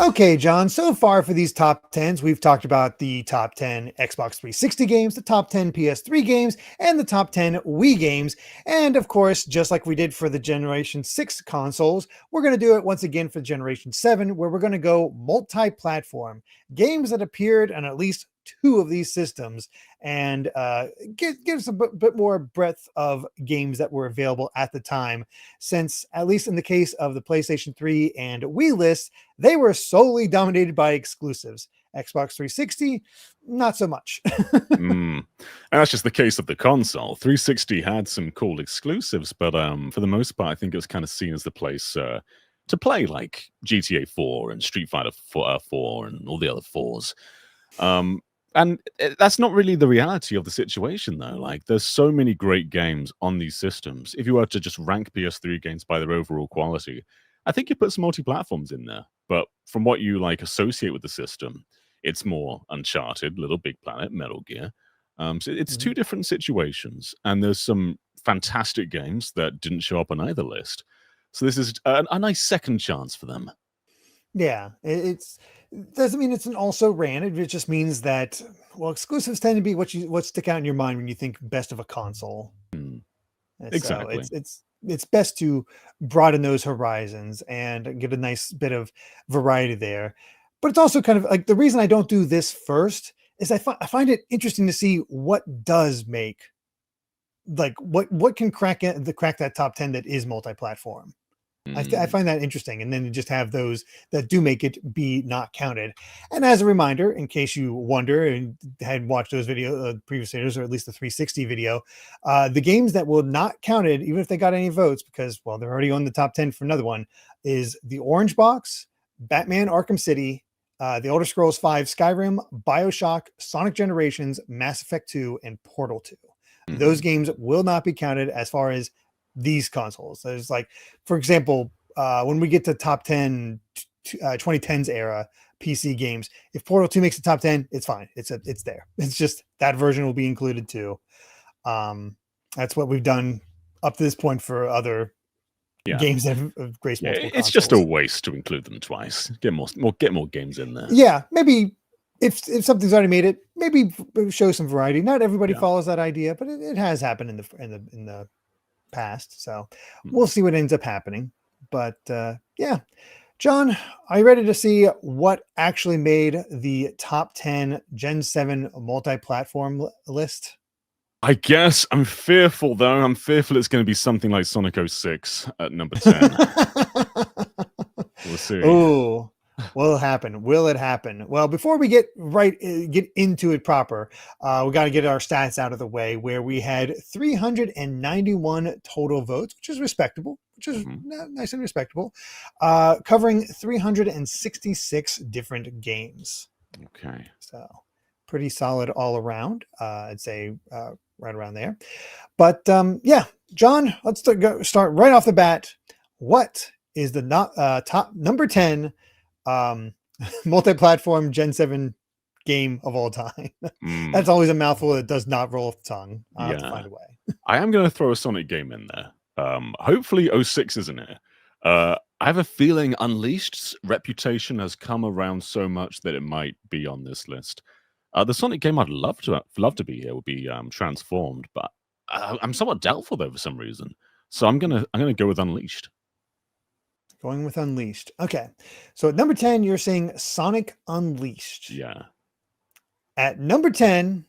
Okay, John, so far for these top 10s, we've talked about the top 10 Xbox 360 games, the top 10 PS3 games, and the top 10 Wii games. And of course, just like we did for the Generation 6 consoles, we're going to do it once again for Generation 7, where we're going to go multi-platform. Games that appeared on at least two of these systems and give us a bit more breadth of games that were available at the time, since at least in the case of the PlayStation 3 and Wii lists, they were solely dominated by exclusives. Xbox 360, not so much. And that's just the case of the console. 360 had some cool exclusives, but for the most part, I think it was kind of seen as the place to play like GTA 4 and Street Fighter 4 and all the other fours. And that's not really the reality of the situation, though. Like, there's so many great games on these systems. If you were to just rank PS3 games by their overall quality, I think you put some multi-platforms in there. But from what you like associate with the system, it's more Uncharted, Little Big Planet, Metal Gear. So it's two different situations, and there's some fantastic games that didn't show up on either list. So this is a nice second chance for them. Yeah, it doesn't mean it's an also ran. It just means that, well, exclusives tend to be what stick out in your mind when you think best of a console. And Exactly. So it's best to broaden those horizons and get a nice bit of variety there. But it's also kind of like the reason I don't do this first is I find it interesting to see what does make, like what can crack that top 10 that is multi-platform. I find that interesting, and then you just have those that do make it be not counted. And as a reminder, in case you wonder and had watched those previous videos, or at least the 360 video, the games that will not counted, even if they got any votes, because, well, they're already on the top 10 for another one, is the Orange Box, Batman Arkham City, the Elder Scrolls 5 Skyrim, Bioshock, Sonic Generations, Mass Effect 2, and Portal 2. Those games will not be counted as far as these consoles. There's like, for example, when we get to top 10 2010s era PC games, if Portal 2 makes the top 10, it's fine. It's there. It's just that version will be included too. That's what we've done up to this point for other games that have graced multiple it's consoles. just a waste to include them twice. Get more games in there. Yeah, maybe if something's already made it, maybe show some variety. Not everybody follows that idea, but it has happened in the past, so we'll see what ends up happening. But yeah, John, are you ready to see what actually made the top 10 Gen 7 multi-platform list? I guess I'm fearful, though. I'm fearful it's going to be something like Sonic 06 at number 10. We'll see. Oh, will it happen? Will it happen? Well, before we get into it proper, we got to get our stats out of the way, where we had 391 total votes, which is respectable, which is nice and respectable, covering 366 different games. Okay. So pretty solid all around. I'd say right around there. But yeah, John, let's start right off the bat. What is the top number 10 multi-platform Gen 7 game of all time? That's always a mouthful that does not roll off the tongue. I'll have to find a way. I am going to throw a Sonic game in there. Hopefully 06 isn't it. I have a feeling Unleashed's reputation has come around so much that it might be on this list. The Sonic game I'd love to be here would be Transformed, but I'm somewhat doubtful though for some reason. So I'm gonna go with Unleashed. Going with Unleashed. Okay. So at number 10, you're saying Sonic Unleashed. Yeah. At number 10,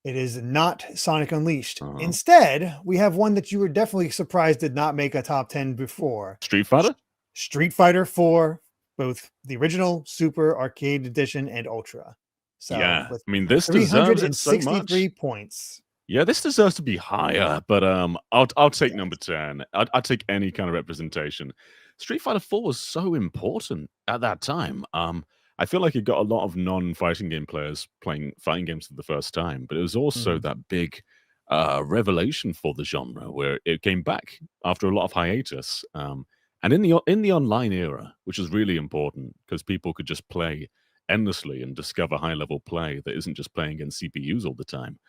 it is not Sonic Unleashed. Instead, we have one that you were definitely surprised did not make a top 10 before. Street Fighter? Street Fighter 4, both the original, Super, Arcade Edition, and Ultra. So yeah. I mean, this deserves it so much. 363 points. Yeah, this deserves to be higher, but I'll take number 10. I'd take any kind of representation. Street Fighter 4 was so important at that time. I feel like it got a lot of non-fighting game players playing fighting games for the first time, but it was also that big revelation for the genre where it came back after a lot of hiatus. And in the online era, which is really important because people could just play endlessly and discover high-level play that isn't just playing against CPUs all the time.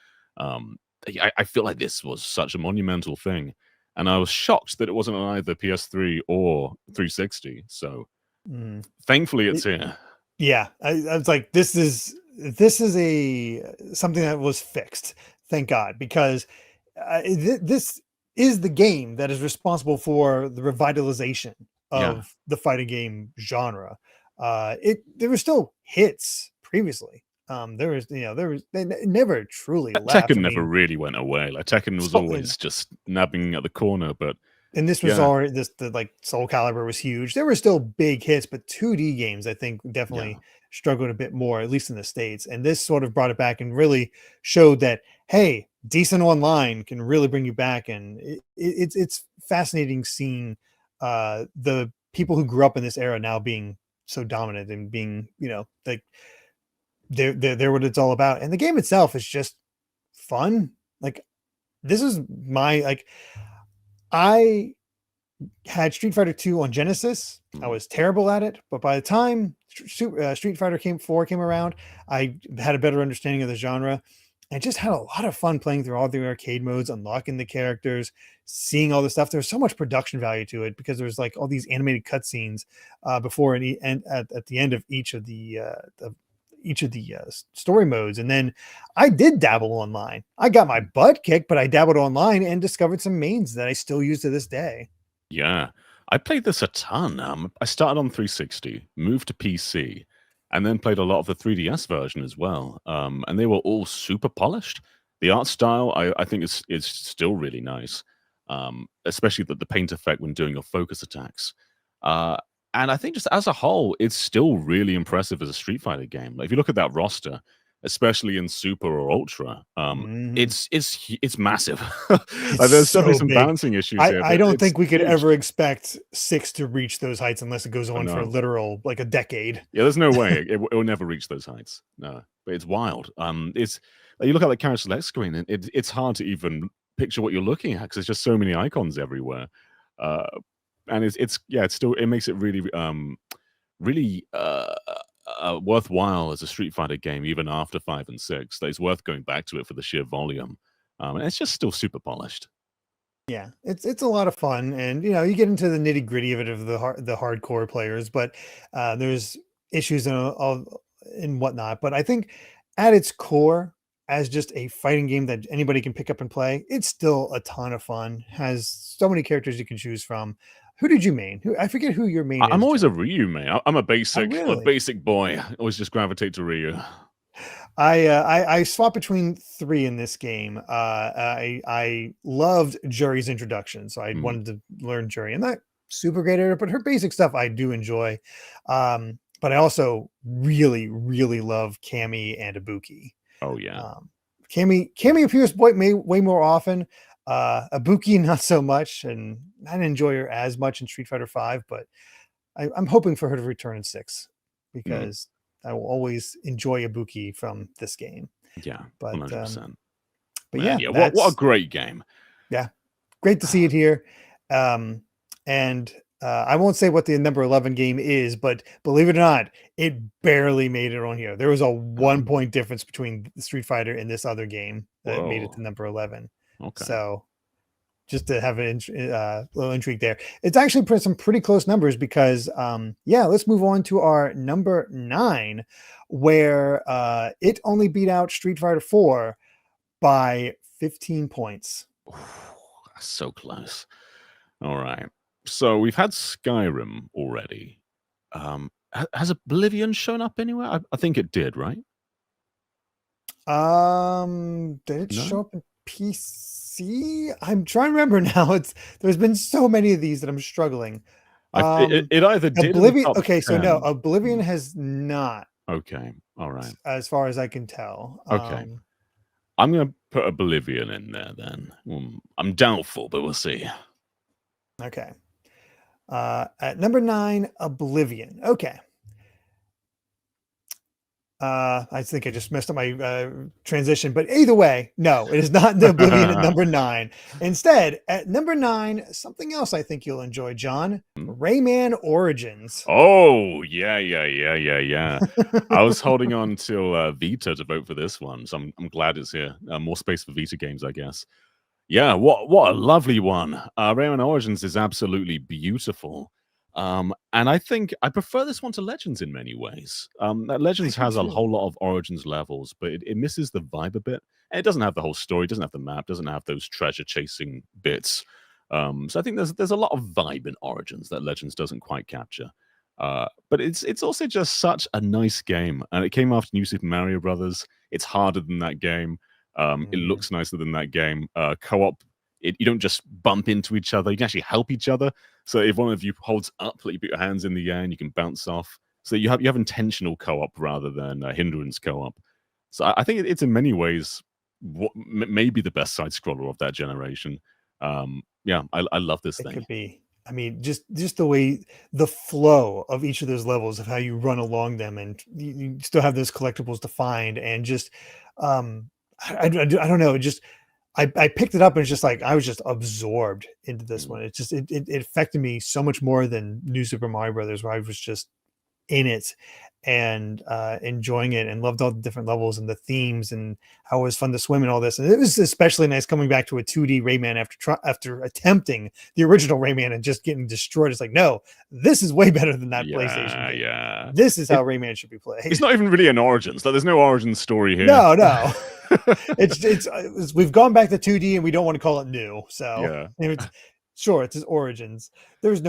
I feel like this was such a monumental thing, and I was shocked that it wasn't on either PS3 or 360. So Mm. Thankfully, it's here. Yeah, I was like, this is something that was fixed. Thank God, because this is the game that is responsible for the revitalization Yeah. of the fighting game genre. There were still hits previously. They never truly left. Tekken I never mean, really went away. Like Tekken was always just nabbing at the corner, but and this was yeah, already the like Soul Calibur was huge. There were still big hits, but 2D games I think yeah, definitely struggled a bit more, at least in the States. And this sort of brought it back and really showed that, hey, decent online can really bring you back. And it's fascinating seeing the people who grew up in this era now being so dominant and being, like they're what it's all about. And the game itself is just fun. Like this is my like I had Street Fighter 2 on Genesis. I mm, was terrible at it, but by the time Street Fighter 4 came around, I had a better understanding of the genre and just had a lot of fun playing through all the arcade modes, unlocking the characters, seeing all the stuff. There's so much production value to it because there's like all these animated cutscenes before and at the end of each of the story modes. And then I did dabble online. I got my butt kicked, but I dabbled online and discovered some mains that I still use to this day. yeah. I played this a ton. I started on 360, moved to PC, and then played a lot of the 3DS version as well. And they were all super polished. The art style, I think, is still really nice, especially the paint effect when doing your focus attacks. Uh, and I think just as a whole, it's still really impressive as a Street Fighter game. Like if you look at that roster, especially in Super or Ultra, Mhm. it's massive. It's Like there's definitely so some big. balancing issues I here, I but don't it's think we could huge. ever expect 6 to reach those heights unless it goes I on for a know. literal, like, a decade. Yeah, there's no way it will never reach those heights. No, but it's wild. It's like, you look at the character select screen, and it's hard to even picture what you're looking at because there's just so many icons everywhere. Uh, and it's yeah, it's still it makes it really really worthwhile as a Street Fighter game even after 5 and 6. That it's worth going back to it for the sheer volume. And it's just still super polished. Yeah, it's a lot of fun, and, you get into the nitty-gritty of it of the hardcore players, but, there's issues and whatnot, but I think at its core, as just a fighting game that anybody can pick up and play, it's still a ton of fun, has so many characters you can choose from. Who did you main? Who I forget who your main I'm is, always a John. Ryu man. I'm Oh, a really? basic boy. I always just gravitate to Ryu. I swap between 3 in this game. I loved Juri's introduction, so I Mm. wanted to learn Juri. I'm not super great at it, but her basic stuff I do enjoy. But I also really, really love Cammy and Ibuki. Oh yeah. Um, Cammy appears way more often. Ibuki not so much, and I didn't enjoy her as much in Street Fighter 5, but I'm hoping for her to return in 6 Mm. because I will always enjoy Ibuki from this game. Yeah, But 100%. but Man, yeah, yeah, what a that's great game. yeah, great to see it here. And I won't say what the number 11 game is, but believe it or not, it barely made it on here. There was a 1 point difference between Street Fighter and this other game that made it Whoa. to number 11. Okay. So just to have an little intrigue there. It's actually some pretty close numbers because, yeah, let's move on to our number 9, where it only beat out Street Fighter 4 by 15 points. That's so close. All right. So we've had Skyrim already. Has Oblivion shown up anywhere? I think it did, right? Did it No? show up in PC? I'm trying to remember now. There's been so many of these that I'm struggling. It either did in the Oblivion. top Okay, so no, 10. Oblivion Mm, has not, okay. All right. as far as I can tell. Okay. I'm going to put Oblivion in there then. I'm doubtful, but we'll see. Okay. At number 9, Oblivion. Okay. I think I just messed up my transition, but either way, no, it is not the Oblivion at number 9. Instead, at number 9, something else I think you'll enjoy, John. Rayman Origins. Oh, yeah. I was holding on till Vita to vote for this one, so I'm glad it's here. More space for Vita games, I guess. Yeah, what a lovely one. Rayman Origins is absolutely beautiful. And I think I prefer this one to Legends in many ways. Legends do has a too. whole lot of Origins levels, but it misses the vibe a bit. And it doesn't have the whole story, doesn't have the map, doesn't have those treasure chasing bits. So I think there's a lot of vibe in Origins that Legends doesn't quite capture. But it's also just such a nice game, and it came after New Super Mario Brothers. It's harder than that game. It Mhm. looks nicer than that game. Co-op, you don't just bump into each other. You can actually help each other. So if one of you holds up, like you put your hands in the air and you can bounce off. So you have intentional co-op rather than hindrance co-op. So I think it's in many ways maybe the best side scroller of that generation. Yeah, I love this It thing. could be. I mean, just the way the flow of each of those levels of how you run along them, and you still have those collectibles to find, and just I don't know, just I picked it up and it's just like I was just absorbed into this Mm. one. It affected me so much more than New Super Mario Brothers, where I was just in it and enjoying it and loved all the different levels and the themes and how it was fun to swim and all this. And it was especially nice coming back to a 2D Rayman after attempting the original Rayman and just getting destroyed. It's like, no, this is way better than that PlayStation Yeah, game. yeah. This is how Rayman should be It's played. not even really an Origins. Like, there's no Origins story here. No, no. It's we've gone back to 2D and we don't want to call it new. So Yeah. it's sure it's his origins. There is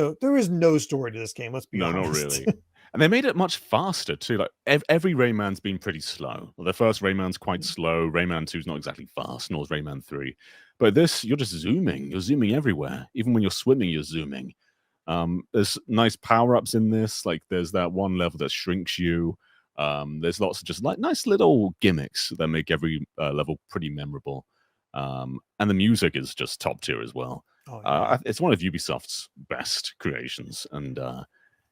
no story to this game. Let's be No, not honest. really. And they made it much faster too. Like every Rayman's been pretty slow. Well, the first Rayman's quite slow. Rayman 2 is not exactly fast, nor is Rayman 3. But this, you're just zooming. You're zooming everywhere. Even when you're swimming, you're zooming. There's nice power-ups in this. Like there's that one level that shrinks you. There's lots of just like nice little gimmicks that make every level pretty memorable. And the music is just top tier as well. Oh yeah. It's one of Ubisoft's best creations, and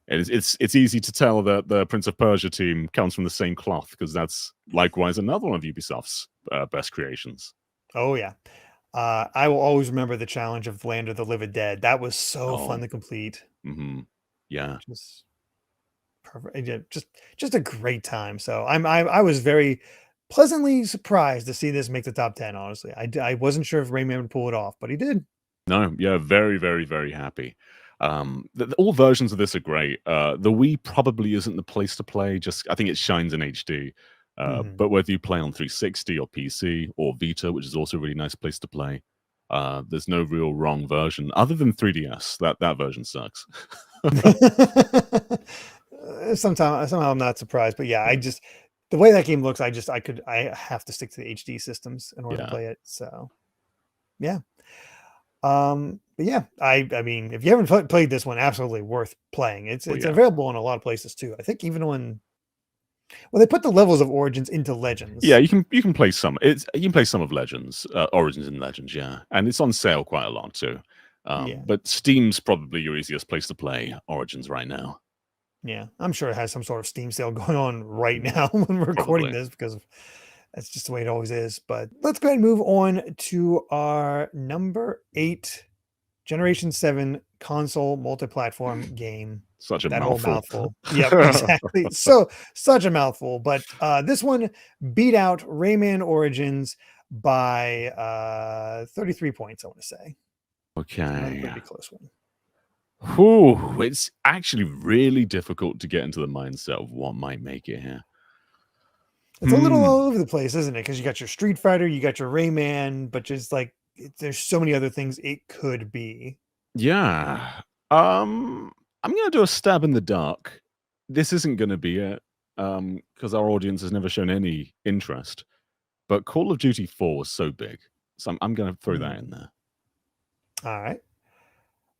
it's easy to tell that the Prince of Persia team comes from the same cloth because that's likewise another one of Ubisoft's best creations. Oh yeah. I will always remember the challenge of Land of the Living Dead. That was so fun Oh, to complete. hmm, yeah. Just perfect. Yeah, just a great time. So I was very pleasantly surprised to see this make the top 10. Honestly, I wasn't sure if Rayman would pull it off, but he did. No, yeah, very, very, very happy. All versions of this are great. The Wii probably isn't the place to play. Just I think it shines in HD. Mhm. But whether you play on 360 or PC or Vita, which is also a really nice place to play, there's no real wrong version other than 3DS. That version sucks. Somehow I'm not surprised, but yeah, I just the way that game looks, I have to stick to the HD systems in order to Yeah, play it. So yeah. But yeah, I mean, if you haven't played this one, absolutely worth playing. well, It's yeah, available in a lot of places too. I think even when they put the levels of Origins into yeah. Legends. You can play some. You can play some of Legends, Origins and Legends, yeah, and it's on sale quite a lot too. Yeah, But Steam's probably your easiest place to play Origins right now. yeah, I'm sure it has some sort of Steam sale going on right Mm, now when we're recording probably. this because that's just the way it always is. But let's go ahead and move on to our number 8 Generation 7 console multi-platform game. Such a That whole mouthful. mouthful. Yep, exactly. So such a mouthful, but this one beat out Rayman Origins by 33 points, I want to say. Another Okay. pretty close one. Whew, it's actually really difficult to get into the mindset of what might make it here. It's a little all Hmm. over the place, isn't it? Because you got your Street Fighter, you got your Rayman, but just like there's so many other things it could be. Yeah. I'm gonna do a stab in the dark. This isn't gonna be it. Because our audience has never shown any interest. But Call of Duty 4 was so big. So I'm gonna throw that in Hmm. there. All right.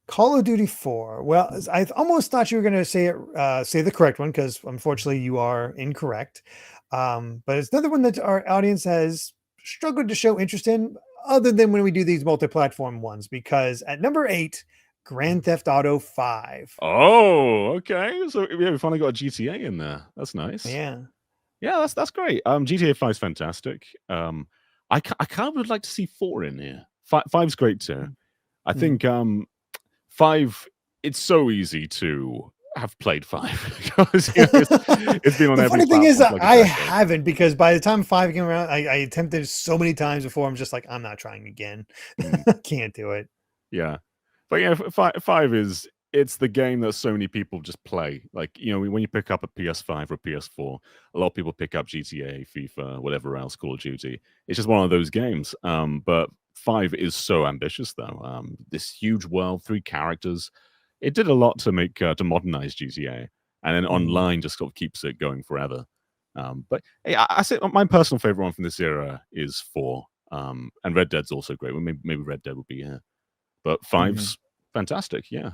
Call of Duty 4. Well, I almost thought you were going to say it, say the correct one because unfortunately you are incorrect. But it's another one that our audience has struggled to show interest in, other than when we do these multi-platform ones. Because at number 8, Grand Theft Auto 5. Oh, okay. So yeah, we finally got a GTA in there. That's nice. Yeah. Yeah, that's great. GTA 5 is fantastic. I kind of would like to see 4 in here. Five's great too. I Mhm. think 5. It's so easy to have played 5 because it's been on The every funny thing is platform that for like a I decade. haven't because by the time 5 came around, I attempted so many times before. I'm just like, I'm not trying again. Mm, Can't do it. yeah, but yeah, five is it's the game that so many people just play. Like, when you pick up a PS5 or a PS4, a lot of people pick up GTA, FIFA, whatever else, Call of Duty. It's just one of those games. But 5 is so ambitious, though. This huge world, 3 characters. It did a lot to make to modernize GTA, and then online just sort of keeps it going forever. But hey, I say my personal favorite one from this era is 4, and Red Dead's also great. Well, maybe Red Dead would be here, but 5's fantastic. Yeah.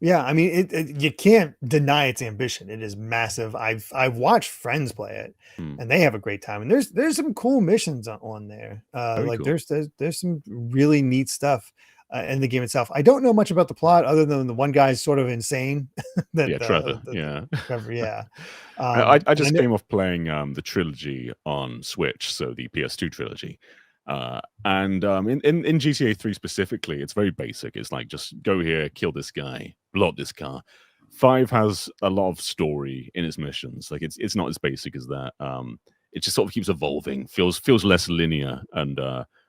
Yeah, I mean, you can't deny its ambition. It is massive. I've watched friends play it, Hmm. and they have a great time. And there's some cool missions on there. Very Like cool. there's some really neat stuff in the game itself. I don't know much about the plot other than the one guy's sort of insane. That Yeah, Trevor. Yeah. Trevor, yeah. I And I just know, came off playing the trilogy on Switch, so the PS2 trilogy. And in GTA 3 specifically, it's very basic. It's like just go here, kill this guy, blow up this car. 5 has a lot of story in its missions. Like it's not as basic as that. It just sort of keeps evolving, feels less linear and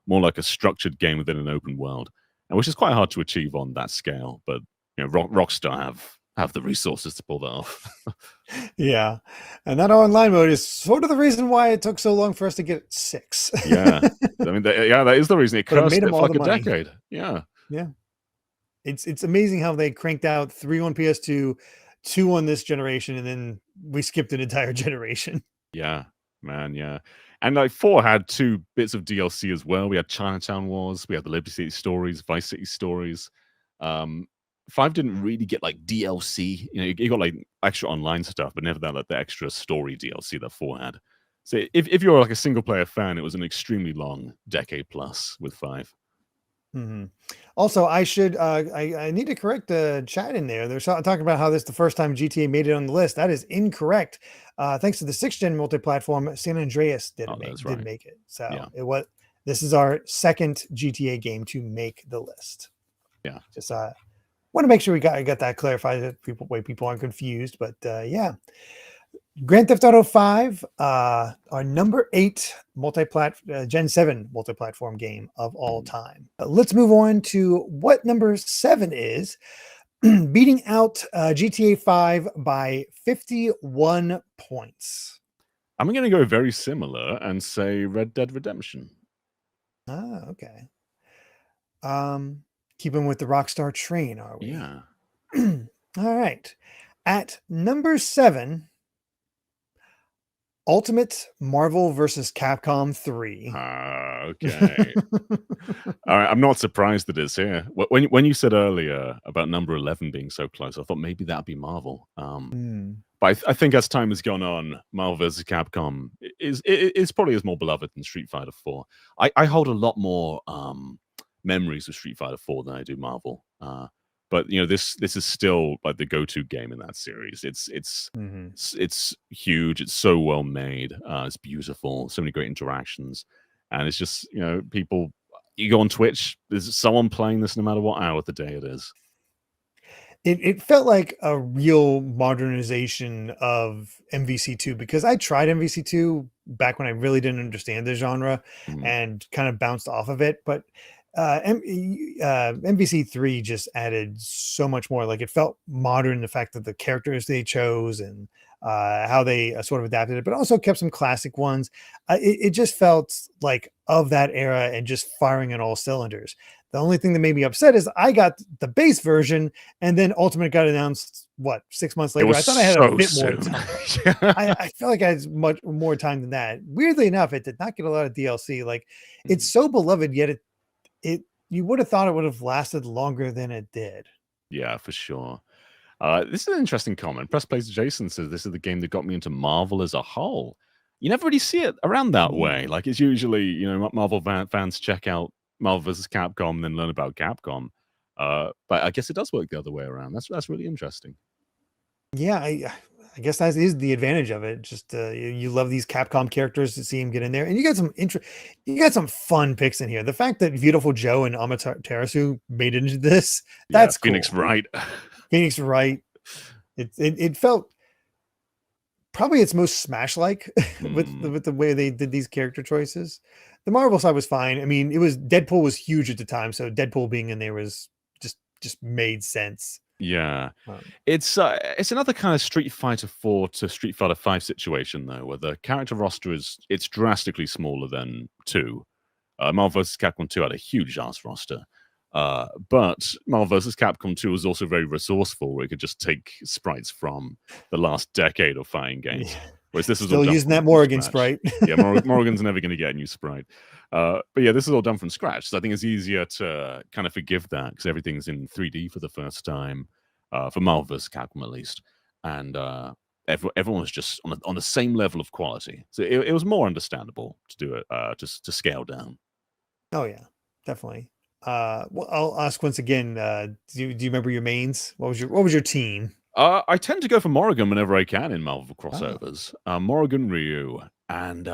more like a structured game within an open world, and which is quite hard to achieve on that scale. But Rockstar have the resources to pull that off. yeah, and that online mode is sort of the reason why it took so long for us to get 6. Yeah. I mean, that is the reason it But it cursed made it them for all like the a money. decade. Yeah. Yeah. It's amazing how they cranked out 3 on PS2, 2 on this generation, and then we skipped an entire generation. Yeah, man, yeah. And like 4 had 2 bits of DLC as well. We had Chinatown Wars, we had the Liberty City stories, Vice City stories. Um, 5 didn't really get like DLC. You got like extra online stuff, but never that like the extra story DLC that 4 had. So if you're like a single player fan, it was an extremely long decade plus with 5. Also, I should I need to correct the chat in there. They're talking about how this is the first time GTA made it on the list. That is incorrect. Thanks to the 6th gen multi-platform, San Andreas Oh, that's did right. make it. So Yeah. this is our second GTA game to make the list. Yeah. Just want to make sure I got that clarified that people aren't confused. But yeah. Grand Theft Auto 5, our number 8 Gen 7 multi-platform game of all time. Let's move on to what number 7 is, beating out GTA 5 by 51 points. I'm going to go very similar and say Red Dead Redemption. Okay. Keeping with the Rockstar train, are we? Yeah. All right. At number 7, Ultimate Marvel vs. Capcom 3. Okay. All right, I'm not surprised that it's here. When you said earlier about number 11 being so close, I thought maybe that'd be Marvel. But I think as time has gone on, Marvel vs. Capcom is probably more beloved than Street Fighter 4. I hold a lot more memories of Street Fighter 4 than I do Marvel. But this is still like the go-to game in that series. It's huge. It's so well made. It's beautiful. So many great interactions, and it's just people. You go on Twitch. There's someone playing this no matter what hour of the day it is. It felt like a real modernization of MVC2 because I tried MVC2 back when I really didn't understand the genre and kind of bounced off of it, but MVC3 just added so much more. Like it felt modern, the fact that the characters they chose and how they sort of adapted it, but also kept some classic ones. It just felt like of that era and just firing on all cylinders. The only thing that made me upset is I got the base version and then Ultimate got announced, 6 months later? I thought I had a bit more time. I feel like I had much more time than that. Weirdly enough, it did not get a lot of DLC. Like it's so beloved, yet you would have thought it would have lasted longer than it did. Yeah, for sure. This is an interesting comment. Press Plays Jason says this is the game that got me into Marvel as a whole. You never really see it around that way. Like it's usually, Marvel fans check out Marvel vs. Capcom and then learn about Capcom. But I guess it does work the other way around. That's really interesting. Yeah, I guess that is the advantage of it. Just you love these Capcom characters to see him get in there, and you got some fun picks in here. The fact that Beautiful Joe and Amaterasu made it into this, that's cool. Phoenix Wright. Phoenix Wright. It felt probably its most Smash-like with the way they did these character choices. The Marvel side was fine. I mean, Deadpool was huge at the time, so Deadpool being in there was just made sense. Yeah. Um, It's another kind of Street Fighter 4 to Street Fighter 5 situation though, where the character roster it's drastically smaller than 2. Marvel vs. Capcom 2 had a huge ass roster. But Marvel vs. Capcom 2 was also very resourceful, where it could just take sprites from the last decade of fighting games. yeah. Whereas this is all Still done using that from Morrigan scratch. sprite. Yeah, Morrigan's never going to get a new sprite. But yeah, this is all done from scratch. So I think it's easier to kind of forgive that because everything's in 3D for the first time, for Marvel vs. Capcom at least. And everyone was just on the same level of quality. So it was more understandable to do it, just to scale down. Oh yeah, definitely. Well, I'll ask once again. Do you remember your mains? What was your team? I tend to go for Morrigan whenever I can in Marvel Oh, crossovers. Morrigan, Ryu, and who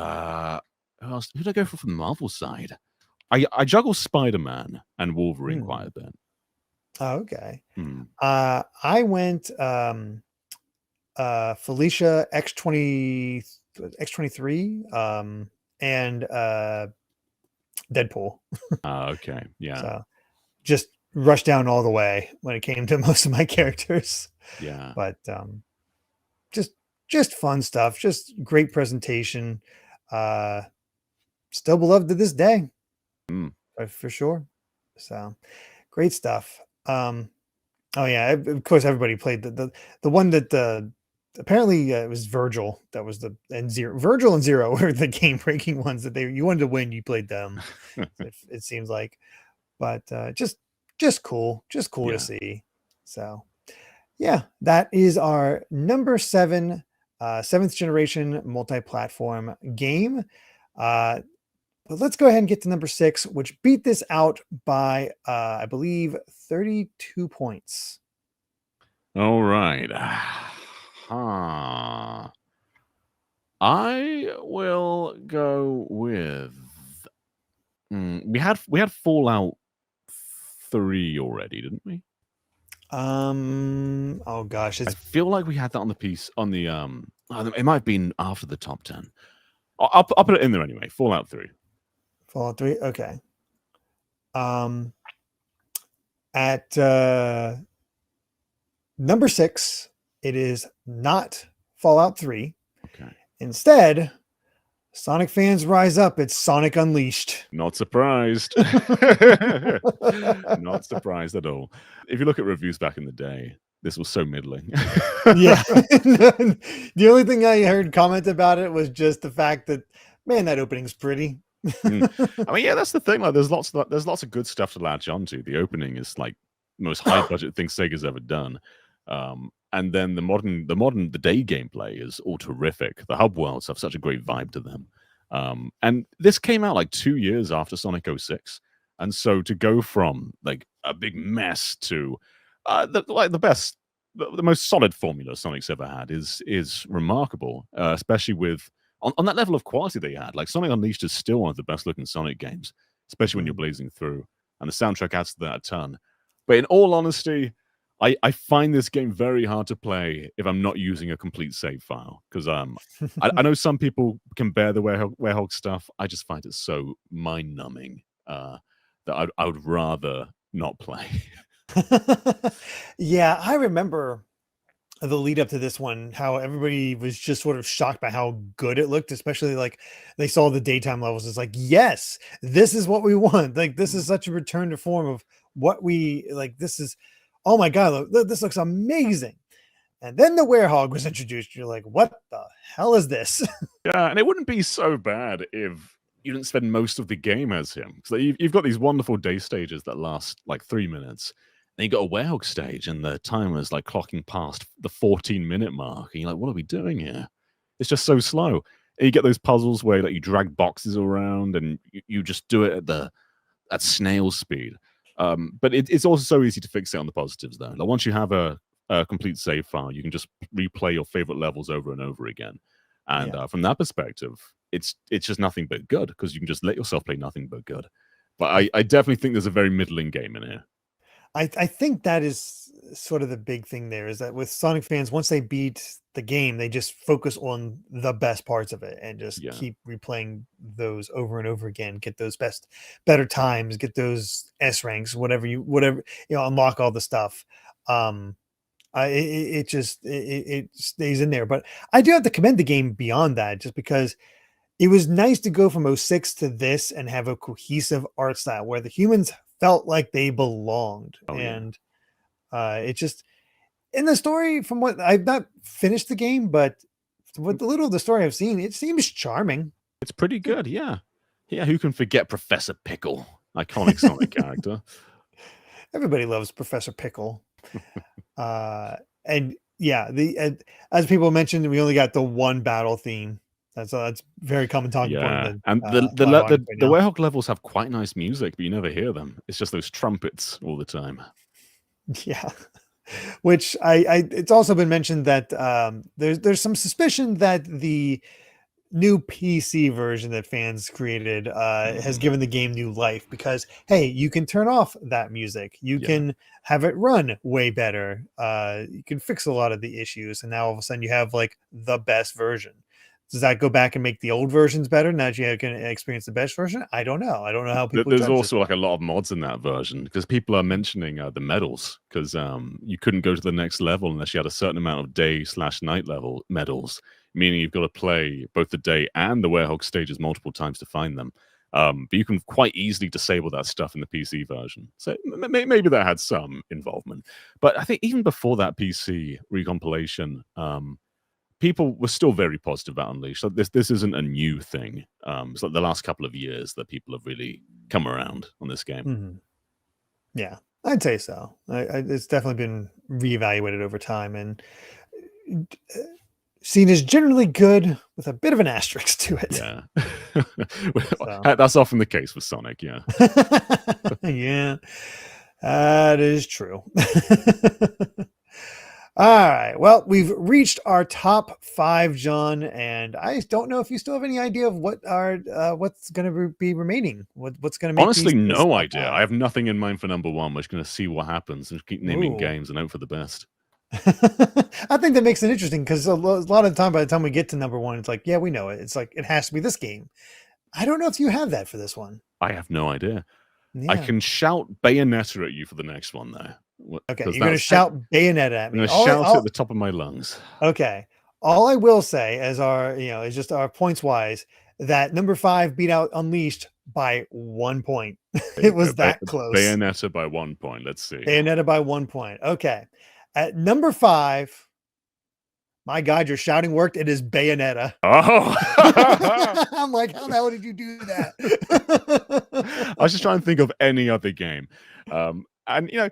else? Who did I go for from the Marvel side? I juggle Spider-Man and Wolverine quite hmm. a bit. Oh, okay. Hmm. I went Felicia X23 and Deadpool. Okay, yeah, So just rushed down all the way when it came to most of my characters. yeah. But just just fun stuff, just great presentation. Uh Still beloved to this day, Hmm. for sure. So great stuff. Oh yeah, of course everybody played the one that apparently it was Virgil that was the and Zero. Virgil and Zero were the game breaking ones that you wanted to win, you played them. It seems like, but just cool, just cool to Yeah. see. So yeah, that is our number 7 seventh generation multi-platform game. Uh but let's go ahead and get to number 6, which beat this out by I believe 32 points. All right. Huh. I will go with. We had Fallout 3 already, didn't we? Oh gosh, I it's feel like we had that on the piece on the It might have been after the top 10. I'll put it in there anyway. Fallout 3. Fallout 3. Okay. Um at number 6, it is not Fallout 3. Okay. Instead, Sonic fans rise up. It's Sonic Unleashed. Not surprised. Not surprised at all. If you look at reviews back in the day, this was so middling. Yeah. The only thing I heard comment about it was just the fact that, man, that opening's pretty. I mean, yeah, that's the thing. Like, there's lots of good stuff to latch onto. The opening is like the most high budget thing Sega's ever done. And then the day gameplay is all terrific. The hub worlds have such a great vibe to them. And this came out like 2 years after Sonic 06. And so to go from like a big mess to the most solid formula Sonic's ever had is remarkable, especially with on that level of quality they had. Like Sonic Unleashed is still one of the best looking Sonic games, especially when you're Mm. blazing through, and the soundtrack adds to that a ton. But in all honesty, I find this game very hard to play if I'm not using a complete save file because I know some people can bear the werehog stuff. I just find it so mind numbing that I would rather not play. Yeah, I remember the lead up to this one, how everybody was just sort of shocked by how good it looked, especially like they saw the daytime levels. It's like, yes, this is what we want. Like, this is such a return to form of what we like. This is, oh my God, this looks amazing. And then the werehog was introduced. You're like, what the hell is this? Yeah, and it wouldn't be so bad if you didn't spend most of the game as him. So you've got these wonderful day stages that last like 3 minutes. Then you got a werehog stage, and the timer's like clocking past the 14-minute mark, and you're like, "What are we doing here?" It's just so slow. And you get those puzzles where like you drag boxes around, and you just do it at snail speed. But it's also so easy to fix it on the positives, though. Like once you have a complete save file, you can just replay your favorite levels over and over again. And Yeah. from that perspective, it's just nothing but good because you can just let yourself play nothing but good. But I definitely think there's a very middling game in here. I think that is sort of the big thing there is that with Sonic fans, once they beat the game, they just focus on the best parts of it and just Yeah. keep replaying those over and over again, get those better times, get those S ranks, whatever, unlock all the stuff. It stays in there. But I do have to commend the game beyond that, just because it was nice to go from '06 to this and have a cohesive art style where the humans felt like they belonged. Oh yeah, And it just, in the story, from what I've not finished the game, but what the little of the story I've seen, it seems charming. it's pretty good. Yeah, yeah. Who can forget Professor Pickle? Iconic Sonic character. Everybody loves Professor Pickle. And yeah, as people mentioned, we only got the one battle theme. That's very common talking point. Yeah, In and the audience right the now. Werehog levels have quite nice music, but you never hear them. It's just those trumpets all the time. Yeah. Which it's also been mentioned that there's some suspicion that the new PC version that fans created has given the game new life, because hey, you can turn off that music, you Yeah. can have it run way better, you can fix a lot of the issues, and now all of a sudden you have like the best version. Does that go back and make the old versions better now that you can experience the best version? I don't know. I don't know how people There's judge this. also like a lot of mods in that version, because people are mentioning the medals, because you couldn't go to the next level unless you had a certain amount of day/night level medals, meaning you've got to play both the day and the Werehog stages multiple times to find them. But you can quite easily disable that stuff in the PC version. So maybe that had some involvement. But I think even before that PC recompilation, people were still very positive about Unleashed. So this isn't a new thing. It's like the last couple of years that people have really come around on this game. Mhm. Yeah, I'd say so. It's definitely been reevaluated over time, and uh, seen as generally good with a bit of an asterisk to it. Yeah, So. that's often the case with Sonic. Yeah, Yeah, that is true. All right. Well, we've reached our top 5, John, and I don't know if you still have any idea of what are what's going to be remaining. What's going to make honestly, this no top idea. 5? I have nothing in mind for number one. We're just going to see what happens and keep naming Ooh. games and hope for the best. I think that makes it interesting, because a lot of the time, by the time we get to number 1, it's like, yeah, we know it. It's like, it has to be this game. I don't know if you have that for this one. I have no idea. I Yeah. can shout Bayonetta at you for the next one, though. Okay, Because you're going to shout Bayonetta at I'm me. going to shout it at the top of my lungs. Okay. All I will say, as is just our points wise, that number 5 beat out Unleashed by 1 point. It was that close. Bayonetta by 1 point. Let's see. Bayonetta by 1 point. Okay. At number 5, my God, your shouting worked. It is Bayonetta. Oh, I'm like, how the hell did you do that? I was just trying to think of any other game, and yeah,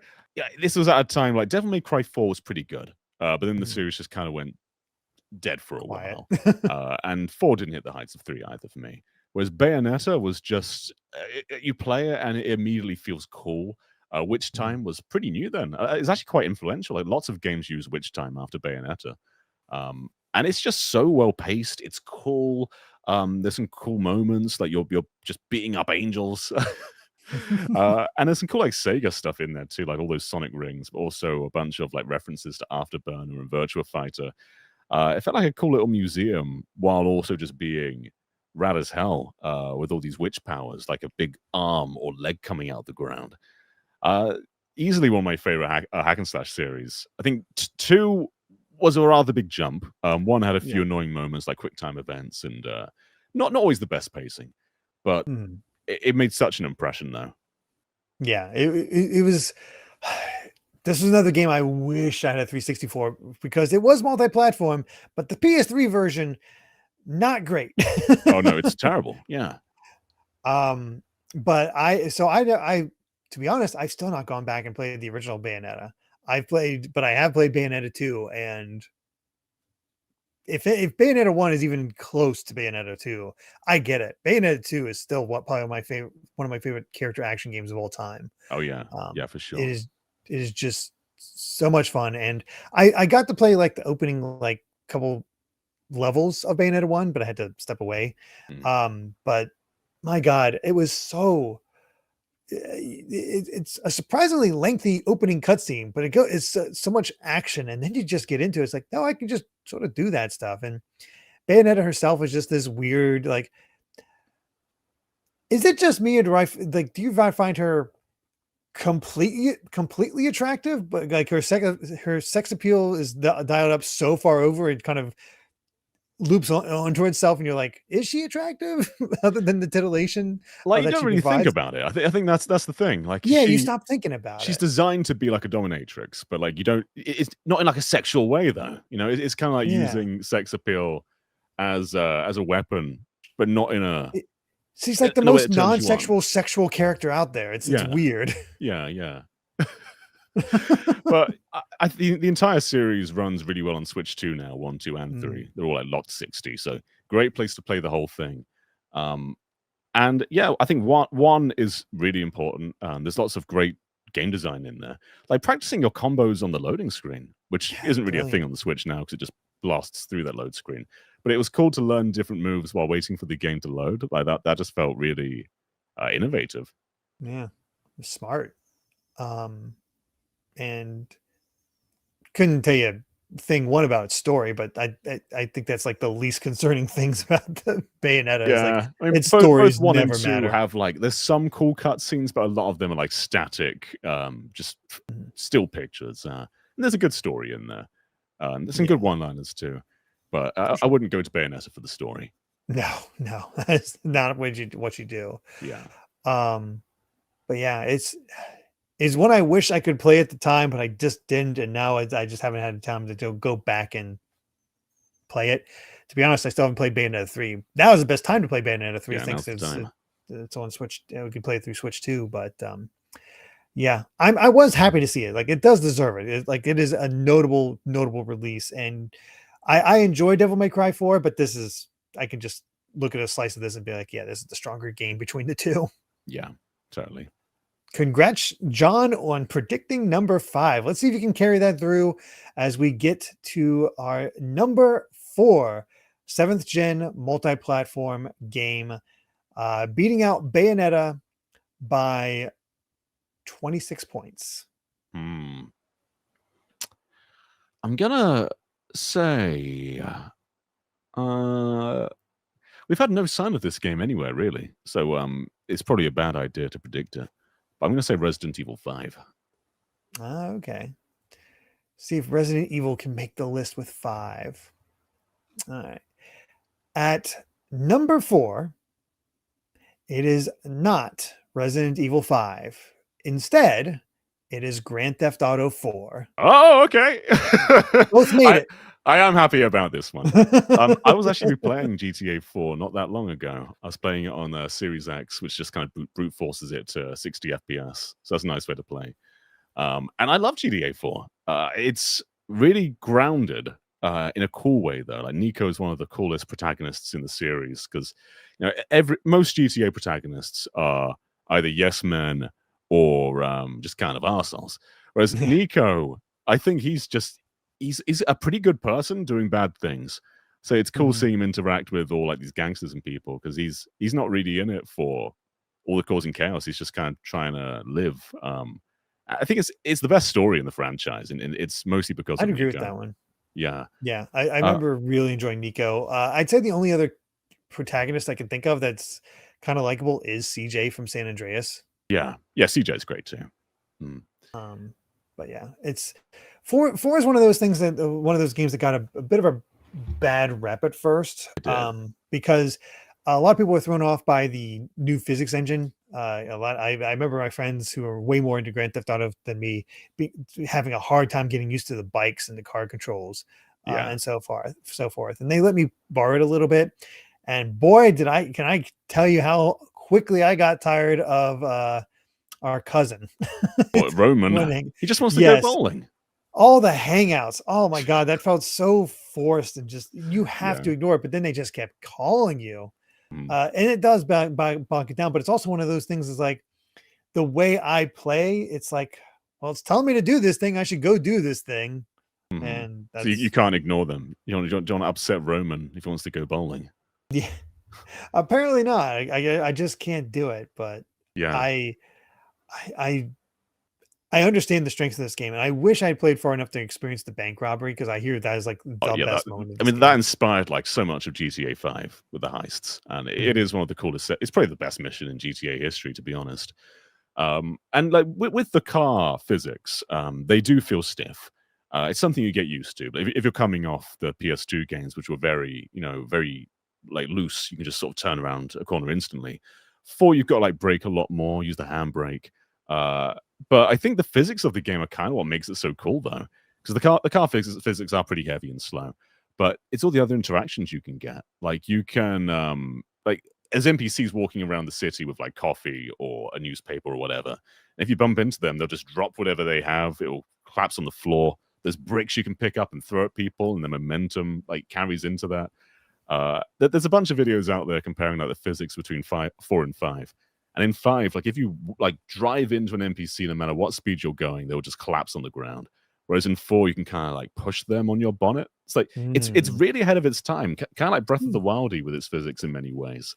this was at a time like Devil May Cry 4 was pretty good, but then the series just kind of went dead for a Quiet. while, and 4 didn't hit the heights of 3 either for me. Whereas Bayonetta was just you play it and it immediately feels cool. Witch Time was pretty new then. It's actually quite influential. Like lots of games use Witch Time after Bayonetta. And it's just so well paced. It's cool. There's some cool moments, like you're just beating up angels. And there's some cool like Sega stuff in there too, like all those Sonic rings, but also a bunch of like references to Afterburner and Virtua Fighter. It felt like a cool little museum while also just being rad as hell, with all these witch powers, like a big arm or leg coming out of the ground. Easily one of my favorite hack and slash series. I think 2 was a rather big jump. 1 had a few annoying moments like quick time events and not always the best pacing, but it made such an impression though. Yeah, it was. This was another game I wish I had a 364, because it was multi-platform, but the PS3 version, not great. Oh no, it's terrible. Yeah. But to be honest, I've still not gone back and played the original Bayonetta. I have played Bayonetta 2, and if Bayonetta 1 is even close to Bayonetta 2, I get it. Bayonetta 2 is still one of my favorite character action games of all time. Oh yeah. Yeah, for sure. It is just so much fun, and I got to play like the opening like couple levels of Bayonetta 1, but I had to step away. But my God, it was so it's a surprisingly lengthy opening cutscene, but it's so much action, and then you just get into it. It's like, no, I can just sort of do that stuff. And Bayonetta herself is just this weird, like, is it just me, or do you find her completely attractive, but like her sex appeal is dialed up so far over it kind of loops onto itself, and you're like, is she attractive other than the titillation Like, you that don't she really think provides? about it. I think that's the thing. Like, Yeah, you stop thinking about she's it. designed to be like a dominatrix, but like you don't. It's not in like a sexual way though. You know, it's kind of like Yeah. using sex appeal as a weapon, but not in a She's like the in a way most that turns you on. non-sexual sexual character out there. It's Yeah, weird. yeah. But the entire series runs really well on Switch 2 now, 1, 2, and 3. They're all like locked 60, so great place to play the whole thing. And yeah, I think one is really important. There's lots of great game design in there, like practicing your combos on the loading screen, which isn't really a thing on the Switch now because it just blasts through that load screen. But it was cool to learn different moves while waiting for the game to load. Like that just felt really innovative. Yeah, smart. And couldn't tell you thing one about its story, but I think that's like the least concerning things about the Bayonetta is like Yeah, I mean, its both stories 1 and never 2 matter. have like there's some cool cutscenes, but a lot of them are like static, just still pictures. And there's a good story in there. There's some good one-liners too, but I wouldn't go to Bayonetta for the story. No, that's not what you do. Yeah. But yeah, it's one I wish I could play at the time, but I just didn't, and now I just haven't had time to go back and play it. To be honest, I still haven't played Bayonetta 3. Now is the best time to play Bayonetta 3. Yeah, Thanks, now's the time. it's on Switch. We can play it through Switch too. But yeah, I was happy to see it. Like it does deserve it. It is a notable release, and I enjoy Devil May Cry 4, but this is I can just look at a slice of this and be like, yeah, this is the stronger game between the two. Yeah, totally. Congrats, John, on predicting number 5. Let's see if you can carry that through as we get to our number 4 7th gen multi-platform game, beating out Bayonetta by 26 points. I'm gonna say we've had no sign of this game anywhere really, so it's probably a bad idea to predict it. But I'm gonna say Resident Evil 5. Okay. See if Resident Evil can make the list with 5. All right. At number 4, it is not Resident Evil 5. Instead, it is Grand Theft Auto 4. Oh, okay. Both made it. I am happy about this one. I was actually playing GTA 4 not that long ago. I was playing it on Series X, which just kind of brute forces it to 60 FPS. So that's a nice way to play. And I love GTA 4. It's really grounded in a cool way, though. Like Nico is one of the coolest protagonists in the series because most GTA protagonists are either yes men or just kind of arseholes. Whereas Nico, I think he's a pretty good person doing bad things. So it's cool seeing him interact with all like these gangsters and people because he's not really in it for all the causing chaos. He's just kind of trying to live. I think it's the best story in the franchise, and it's mostly because I'd of agree Nico. with that one. Yeah. I remember really enjoying Nico. I'd say the only other protagonist I can think of that's kind of likable is CJ from San Andreas. Yeah, CJ's great too. But yeah, it's 4 is one of those things that one of those games that got a bit of a bad rep at first, because a lot of people were thrown off by the new physics engine. I remember my friends who are way more into Grand Theft Auto than me having a hard time getting used to the bikes and the car controls, and so forth. And they let me borrow it a little bit, and boy, can I tell you how quickly I got tired of our cousin. Roman. He just wants to go bowling. All the hangouts. Oh my God, that felt so forced and just you have to ignore it. But then they just kept calling you. And it does bog it down. But it's also one of those things is like the way I play, it's like, well, it's telling me to do this thing. I should go do this thing. And that's... So you can't ignore them. You don't want to upset Roman if he wants to go bowling. Yeah. Apparently not. I just can't do it. But yeah, I understand the strength of this game, and I wish I had played far enough to experience the bank robbery because I hear that is like the best moment. That inspired like so much of GTA 5 with the heists, and it is one of the coolest. It's probably the best mission in GTA history, to be honest. And like with the car physics, they do feel stiff. It's something you get used to. But if you're coming off the PS2 games, which were very, very like loose, you can just sort of turn around a corner instantly. 4, you've got to like brake a lot more, use the handbrake. But I think the physics of the game are kind of what makes it so cool, though, because the car physics are pretty heavy and slow. But it's all the other interactions you can get. Like you can like as NPCs walking around the city with like coffee or a newspaper or whatever. If you bump into them, they'll just drop whatever they have. It'll collapse on the floor. There's bricks you can pick up and throw at people, and the momentum like carries into that. There's a bunch of videos out there comparing like the physics between 4 and 5. And in 5, like if you like drive into an NPC, no matter what speed you're going, they'll just collapse on the ground. Whereas in 4, you can kind of like push them on your bonnet. It's like it's really ahead of its time, kind of like Breath of the Wildy with its physics in many ways.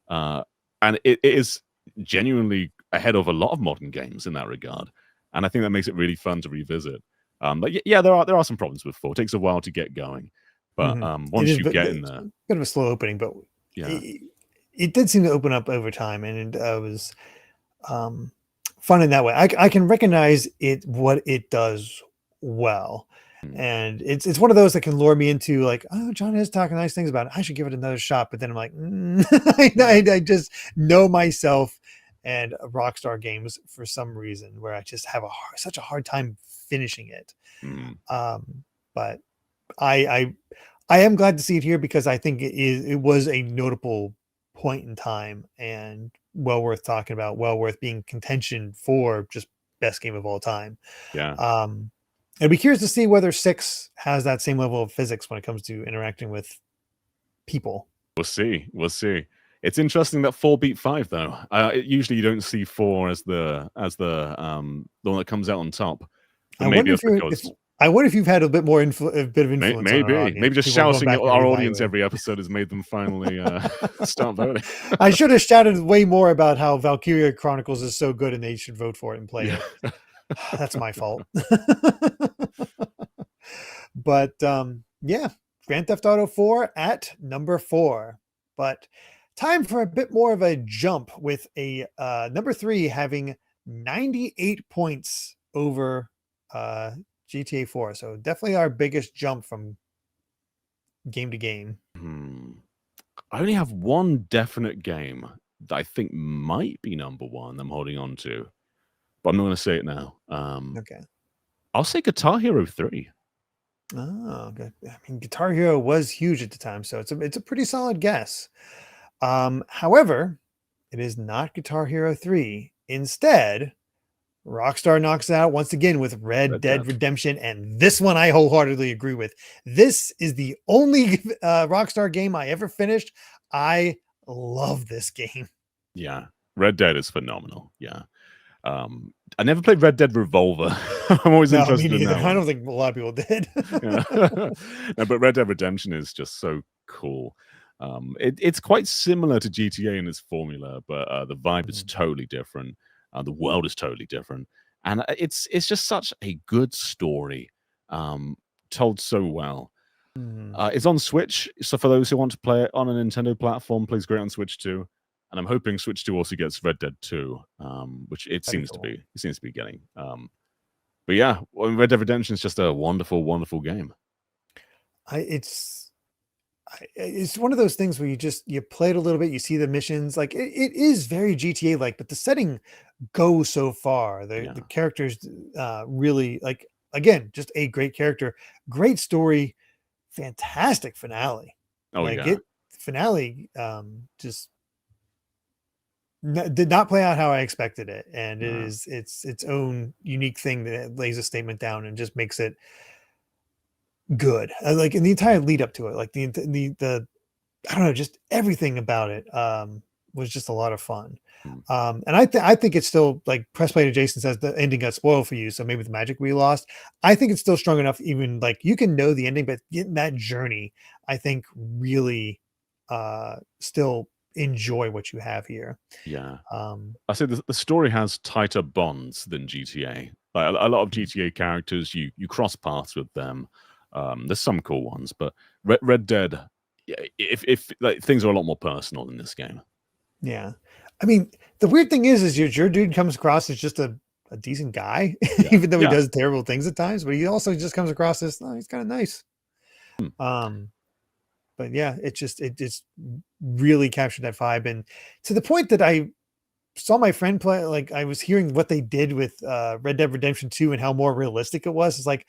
And it is genuinely ahead of a lot of modern games in that regard. And I think that makes it really fun to revisit. But yeah, there are some problems with 4. It takes a while to get going, but once you get in there, bit of a slow opening, but yeah, it did seem to open up over time, and it was fun in that way. I can recognize what it does well, and it's one of those that can lure me into like, oh, John is talking nice things about it. I should give it another shot. But then I'm like, I just know myself and Rockstar games for some reason where I just have such a hard time finishing it. But I am glad to see it here because I think it was a notable point in time and well worth talking about, well worth being contention for just best game of all time. Yeah. I'd be curious to see whether 6 has that same level of physics when it comes to interacting with people. We'll see. It's interesting that 4 beat 5 though. Usually you don't see 4 as the one that comes out on top. I wonder if you've had a bit more a bit of influence. Maybe just shouting at our audience every episode has made them finally start voting. I should have shouted way more about how Valkyria Chronicles is so good and they should vote for it and play it. That's my fault. But yeah, Grand Theft Auto 4 at number 4. But time for a bit more of a jump with a number 3 having 98 points over GTA 4. So definitely our biggest jump from game to game. I only have one definite game that I think might be number 1 I'm holding on to, but I'm not going to say it now. Okay. I'll say Guitar Hero 3. Oh, good. I mean, Guitar Hero was huge at the time, so it's a pretty solid guess. However, it is not Guitar Hero 3. Instead, Rockstar knocks it out once again with Red Dead Redemption, and this one I wholeheartedly agree with. This is the only Rockstar game I ever finished. I love this game. Yeah, Red Dead is phenomenal. Yeah. I never played Red Dead Revolver. I'm always interested in that one. I don't think a lot of people did. No, but Red Dead Redemption is just so cool. It's quite similar to GTA in its formula, but the vibe is totally different. The world is totally different, and it's just such a good story, told so well. It's on Switch, so for those who want to play it on a Nintendo platform, plays great on Switch too. And I'm hoping Switch 2 also gets Red Dead 2, which it seems to be. It seems to be getting. But yeah, Red Dead Redemption is just a wonderful, wonderful game. It's one of those things where you play it a little bit, you see the missions, like it is very GTA like, but the setting goes so far. The characters really, like, again, just a great character, great story, fantastic finale. Finale just did not play out how I expected it, and it is its own unique thing that lays a statement down and just makes it good. Like in the entire lead up to it, like the I don't know, just everything about it was just a lot of fun. And I think it's still, like Press Play to Jason says, the ending got spoiled for you, so maybe the magic we lost. I think it's still strong enough, even like you can know the ending, but getting that journey, I think really still enjoy what you have here. Yeah. I say the story has tighter bonds than GTA. Like a lot of GTA characters, you cross paths with them. There's some cool ones, but Red Dead, if like things are a lot more personal in this game. Yeah. I mean, the weird thing is your dude comes across as just a decent guy, Yeah, even though he yeah. does terrible things at times. But he also just comes across as he's kind of nice. Hmm. But yeah, it just really captured that vibe, and to the point that I saw my friend play. Like I was hearing what they did with Red Dead Redemption 2 and how more realistic it was. It's like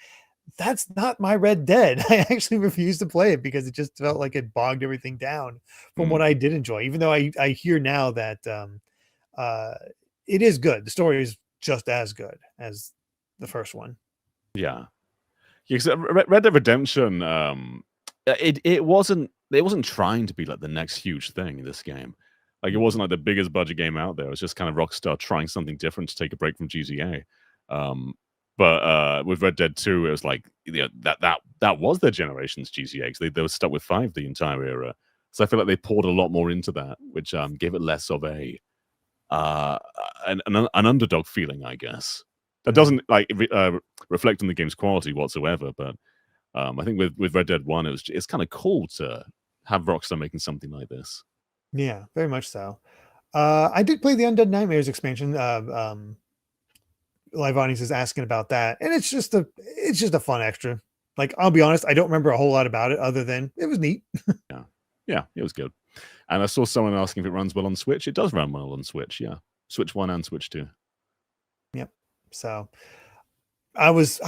that's not my Red Dead. I actually refused to play it because it just felt like it bogged everything down from Hmm. what I did enjoy. Even though I hear now that uh, it is good. The story is just as good as the first one. Yeah. Yeah, 'cause Red Dead Redemption, it wasn't trying to be like the next huge thing in this game. Like it wasn't like the biggest budget game out there. It was just kind of Rockstar trying something different to take a break from GTA. Um, but with Red Dead 2, it was like that was their generation's GTA because they were stuck with 5 the entire era. So I feel like they poured a lot more into that, which gave it less of a uh, an underdog feeling, I guess. That doesn't like reflect on the game's quality whatsoever. But I think with Red Dead 1, it's kind of cool to have Rockstar making something like this. Yeah, very much so. I did play the Undead Nightmares expansion. Live audience is asking about that, and it's just a fun extra. Like I'll be honest, I don't remember a whole lot about it other than it was neat. Yeah, yeah, it was good. And I saw someone asking if it runs well on Switch. It does run well on Switch. Yeah, Switch 1 and Switch 2. Yep. So I was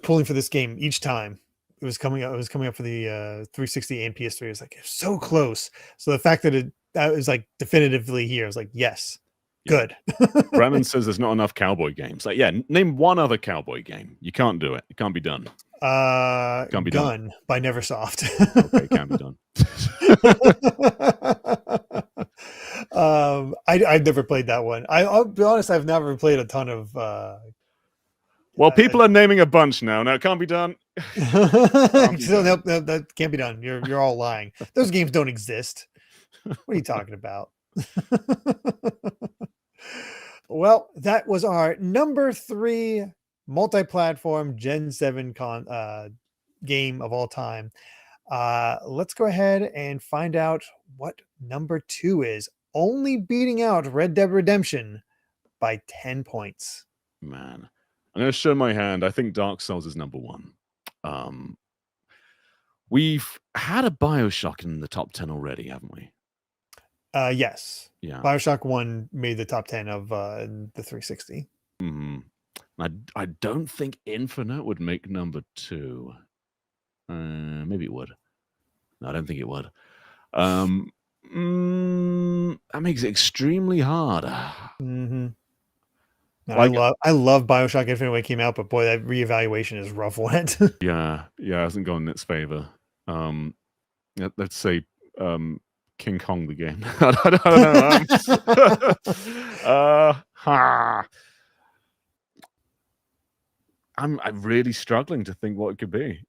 pulling for this game each time it was coming up. It was coming up for the 360 and PS3. It was like it's so close. So the fact that that was like definitively here, I was like, yes, Yeah. good. Brandon says there's not enough cowboy games. Like, yeah, name one other cowboy game. You can't do it. It can't be done. Can't be Gun done. by Neversoft. Okay, it can be done. I've never played that one. I'll be honest, I've never played a ton of Well, people are naming a bunch now. No, it can't be done. so nope, that can't be done. You're all lying. Those games don't exist. What are you talking about? Well, that was our number 3 multi-platform Gen 7 game of all time. Let's go ahead and find out what number 2 is. Only beating out Red Dead Redemption by 10 points. Man, I'm going to show my hand. I think Dark Souls is number 1. We've had a BioShock in the top 10 already, haven't we? Yes. Yeah. BioShock 1 made the top 10 of the 360. Mm-hmm. I don't think Infinite would make number 2. Maybe it would. No, I don't think it would. That makes it extremely hard. Mm-hmm. No, Like, I love BioShock Infinite when it came out, but boy, that reevaluation is rough on it. yeah, it hasn't gone in its favor. Let's say King Kong the game. I don't know. I'm really struggling to think what it could be.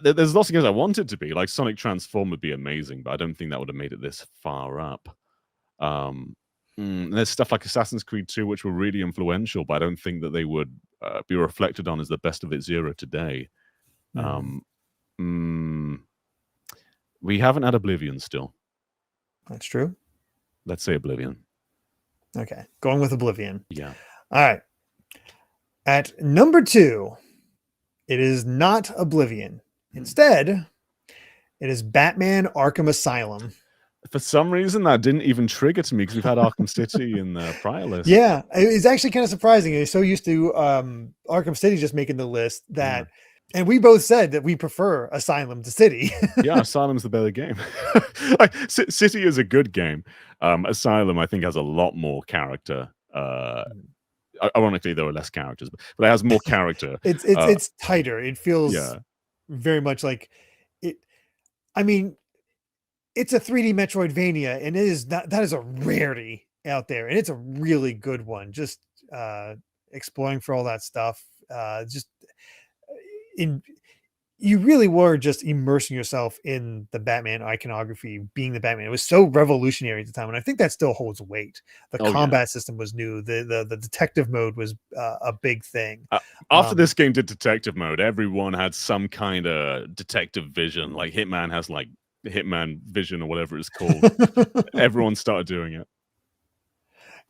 There's lots of games I want it to be. Like Sonic Transform would be amazing, but I don't think that would have made it this far up. There's stuff like Assassin's Creed 2, which were really influential, but I don't think that they would be reflected on as the best of its era today. We haven't had Oblivion still. That's true. Let's say Oblivion. Okay, going with Oblivion. Yeah. All right. At number 2, it is not Oblivion. Instead, it is Batman Arkham Asylum. For some reason, that didn't even trigger to me because we've had Arkham City in the prior list. Yeah, it's actually kind of surprising. I'm so used to Arkham City just making the list that, and we both said that we prefer Asylum to City. Yeah, Asylum's the better game. Like, City is a good game. Asylum, I think, has a lot more character. Ironically, there are less characters, but it has more character. It's tighter. It feels very much like it. I mean, it's a 3D Metroidvania, and that is a rarity out there, and it's a really good one. Just exploring for all that stuff. You really were just immersing yourself in the Batman iconography, being the Batman. It was so revolutionary at the time, and I think that still holds weight. The combat system was new. The detective mode was a big thing. After this game did detective mode, everyone had some kind of detective vision. Like Hitman has like Hitman Vision or whatever it's called. Everyone started doing it.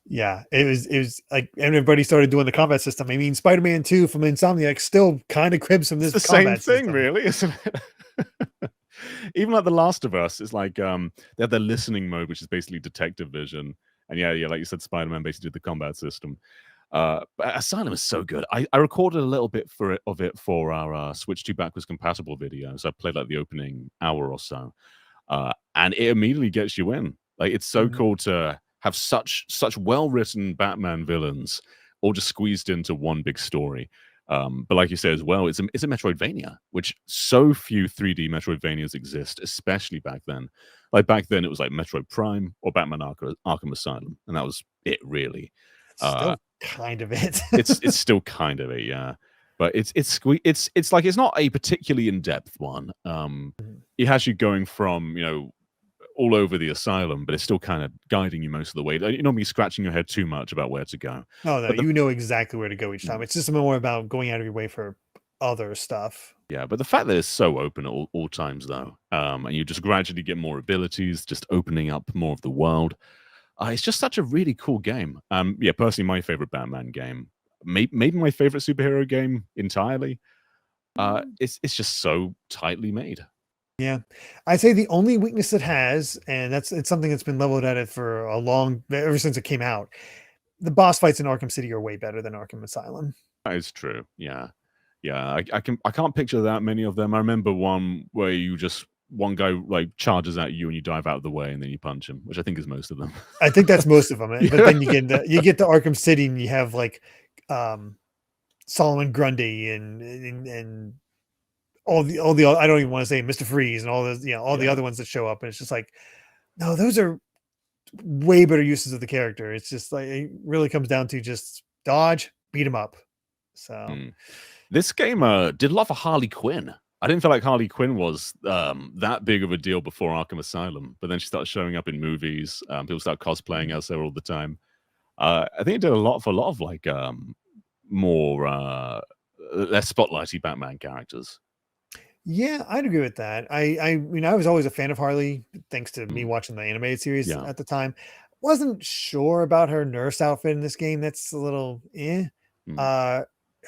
Yeah, it was like everybody started doing the combat system. I mean, Spider-Man 2 from Insomniac still kind of cribs from It's this the same combat thing, system. really, isn't it? Even like The Last of Us, it's like they have their listening mode, which is basically detective vision. And yeah, like you said, Spider-Man basically did the combat system. But Asylum is so good. I recorded a little bit of it for our Switch 2 backwards compatible video. So I played like the opening hour or so. And it immediately gets you in. Like, it's so cool to have such well-written Batman villains all just squeezed into one big story. But like you said as well, it's a Metroidvania, which so few 3D Metroidvanias exist, especially back then. Like back then, it was like Metroid Prime or Batman Arkham Asylum, and that was it, really. Still kind of it. It's still kind of it, yeah. But it's like it's not a particularly in-depth one. It has you going from all over the asylum, but it's still kind of guiding you most of the way. You're not be scratching your head too much about where to go. No, you know exactly where to go each time. It's just more about going out of your way for other stuff. Yeah, but the fact that it's so open at all times, though, and you just gradually get more abilities, just opening up more of the world. It's just such a really cool game. Yeah, personally, my favorite Batman game, maybe my favorite superhero game entirely. It's just so tightly made. Yeah, I'd say the only weakness it has, and it's something that's been leveled at it for ever since it came out. The boss fights in Arkham City are way better than Arkham Asylum. That is true. Yeah. I can't picture that many of them. I remember one where one guy like charges at you and you dive out of the way and then you punch him, which I think is most of them. I think that's most of them. Yeah. But then you get to Arkham City and you have like Solomon Grundy and all the I don't even want to say Mr. Freeze and all those the other ones that show up, and it's just like, no, those are way better uses of the character. It's just like it really comes down to just dodge, beat him up. So this game did a lot for Harley Quinn. I didn't feel like Harley Quinn was that big of a deal before Arkham Asylum, but then she started showing up in movies. People start cosplaying as her all the time. I think it did a lot for a lot of like more less spotlighty Batman characters. Yeah, I'd agree with that. I mean, I was always a fan of Harley, thanks to me watching the animated series at the time. Wasn't sure about her nurse outfit in this game. That's a little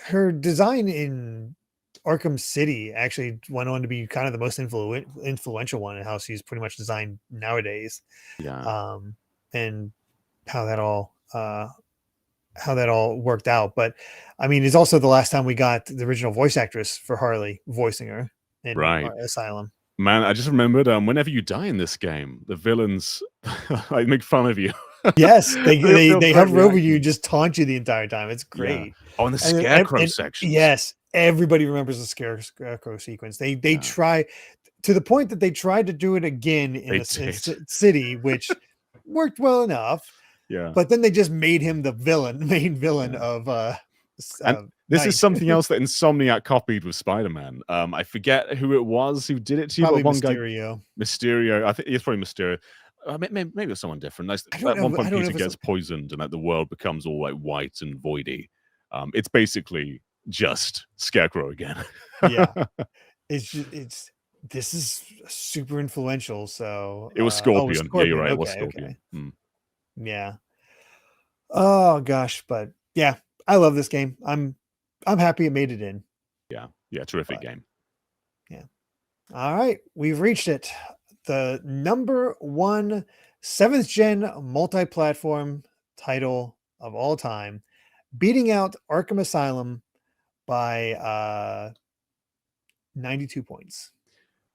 her design in Arkham City actually went on to be kind of the most influential one in how she's pretty much designed nowadays. Yeah. And how that all worked out. But I mean, it's also the last time we got the original voice actress for Harley voicing her in Asylum. Man, I just remembered whenever you die in this game, the villains like make fun of you. Yes, they hover over you, just taunt you the entire time. It's great. Yeah. Oh, and the scarecrow section. Yes, everybody remembers the scarecrow sequence. They try to the point that they tried to do it again in City, which worked well enough. Yeah, but then they just made him the main villain of and this is something else that Insomniac copied with Spider-Man. I forget who it was who did it to you. Probably but one Mysterio. Mysterio. I think it's probably Mysterio. Maybe it's someone different. At one point, Peter gets poisoned, and the world becomes all like white and voidy. It's basically just Scarecrow again. Yeah, this is super influential. So it was Scorpion. Yeah, you're right. It was Scorpion. Okay. Yeah. Oh gosh, but yeah, I love this game. I'm happy it made it in. Yeah, terrific game. Yeah. All right, we've reached it. The number 1 7th gen multi-platform title of all time, beating out Arkham Asylum by 92 points.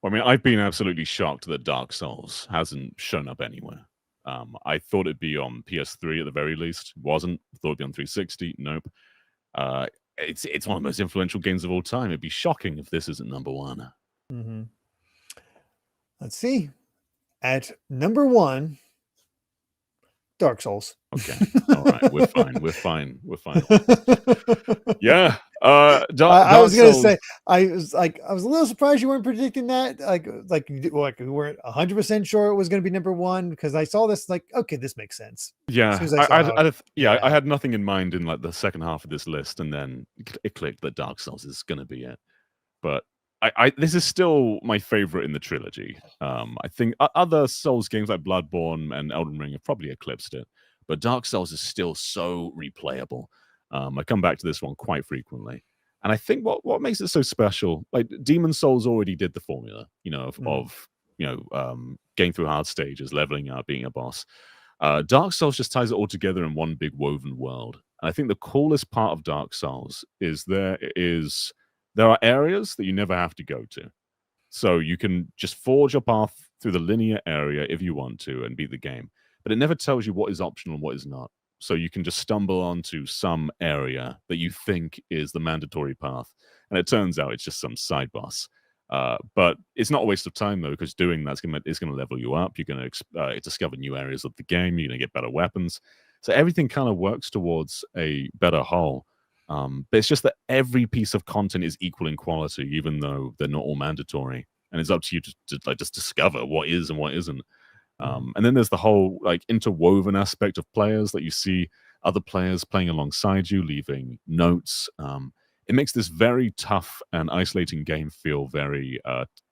Well, I mean, I've been absolutely shocked that Dark Souls hasn't shown up anywhere. I thought it'd be on PS3 at the very least. It wasn't. I thought it'd be on 360. Nope. It's one of the most influential games of all time. It'd be shocking if this isn't number 1. Mm-hmm. Let's see. At number 1, Dark Souls. Okay. All right. We're fine. Yeah. I was gonna say I was a little surprised you weren't predicting that. Like you weren't 100% sure it was gonna be number 1, because I saw this like, okay, this makes sense. Yeah. I had nothing in mind in like the second half of this list, and then it clicked that Dark Souls is gonna be it. But this is still my favorite in the trilogy. I think other Souls games like Bloodborne and Elden Ring have probably eclipsed it, but Dark Souls is still so replayable. I come back to this one quite frequently, and I think what makes it so special, like Demon Souls already did the formula, of getting through hard stages, leveling up, being a boss. Dark Souls just ties it all together in one big woven world. And I think the coolest part of Dark Souls is there are areas that you never have to go to. So you can just forge your path through the linear area if you want to and beat the game. But it never tells you what is optional and what is not. So you can just stumble onto some area that you think is the mandatory path. And it turns out it's just some side boss. But it's not a waste of time, though, because doing that's is going to level you up. You're going to discover new areas of the game. You're going to get better weapons. So everything kind of works towards a better whole. But it's just that every piece of content is equal in quality, even though they're not all mandatory. And it's up to you to like just discover what is and what isn't. And then there's the whole like interwoven aspect of players that you see other players playing alongside you, leaving notes. It makes this very tough and isolating game feel very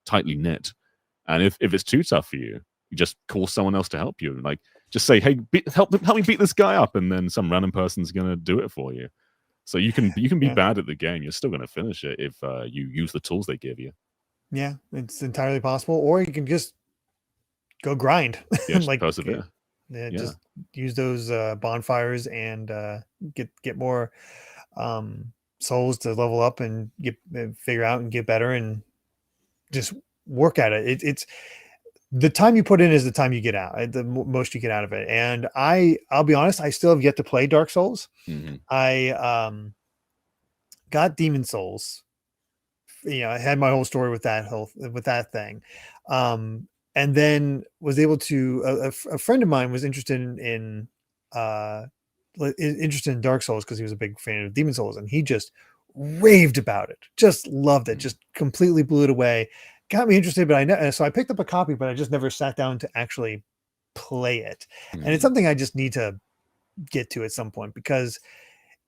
tightly knit. And if it's too tough for you, you just call someone else to help you. Like just say, "Hey, help me beat this guy up," and then some random person's gonna do it for you. So you can be bad at the game. You're still gonna finish it if you use the tools they give you. Yeah, it's entirely possible. Or you can just go grind. Yeah, like persevere. just use those bonfires and get more souls to level up and figure out and get better and just work at it. It's the time you put in is the time you get out, the most you get out of it. And I'll be honest, I still have yet to play Dark Souls. I got Demon Souls. I had my whole story with that thing. And then was able to a friend of mine was interested in Dark Souls because he was a big fan of Demon Souls, and he just raved about it, just loved it, just completely blew it away, got me interested. But so I picked up a copy, but I just never sat down to actually play it. And it's something I just need to get to at some point, because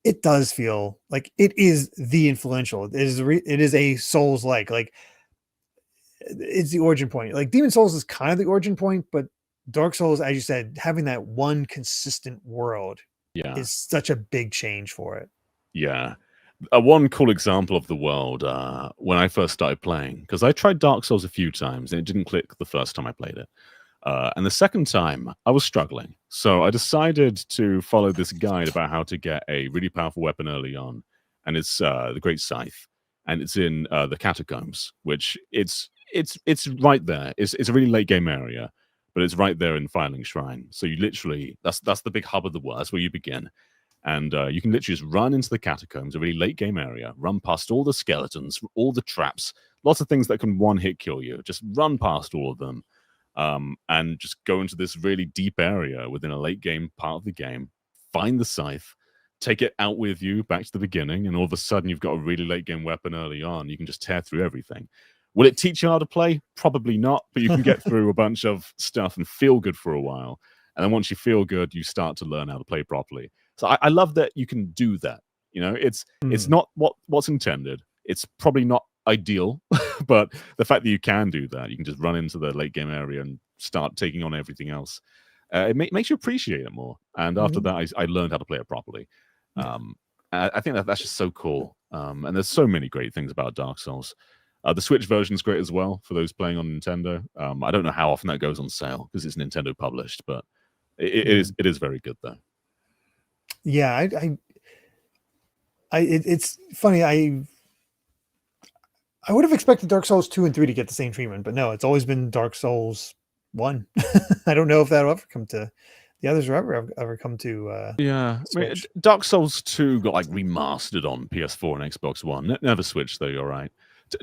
it does feel like it is the influential. It is a Souls like it's the origin point. Like Demon Souls is kind of the origin point, but Dark Souls, as you said, having that one consistent world is such a big change for it. Yeah. One cool example of the world when I first started playing, because I tried Dark Souls a few times and it didn't click the first time I played it. And the second time, I was struggling. So I decided to follow this guide about how to get a really powerful weapon early on. And it's the Great Scythe. And it's in the Catacombs, which it's right there. It's a really late game area, but it's right there in Filing Shrine. So you literally, that's the big hub of the world. That's where you begin. And you can literally just run into the Catacombs, a really late game area, run past all the skeletons, all the traps, lots of things that can one-hit kill you. Just run past all of them. And just go into this really deep area within a late game part of the game, find the scythe, take it out with you back to the beginning, and all of a sudden you've got a really late game weapon early on. You can just tear through everything. Will it teach you how to play? Probably not, but you can get through a bunch of stuff and feel good for a while. And then once you feel good, you start to learn how to play properly. So I love that you can do that. It's not what's intended. It's probably not ideal, but the fact that you can do that, you can just run into the late game area and start taking on everything else. It makes you appreciate it more. And after that, I learned how to play it properly. I think that's just so cool. And there's so many great things about Dark Souls. The Switch version is great as well for those playing on Nintendo. I don't know how often that goes on sale because it's Nintendo published, but it is very good though. Yeah, it's funny. I would have expected Dark Souls 2 and 3 to get the same treatment, but no, it's always been Dark Souls 1. I don't know if that'll ever come to the others or ever come to Dark Souls 2 got like remastered on PS4 and Xbox One. Never Switch though, you're right.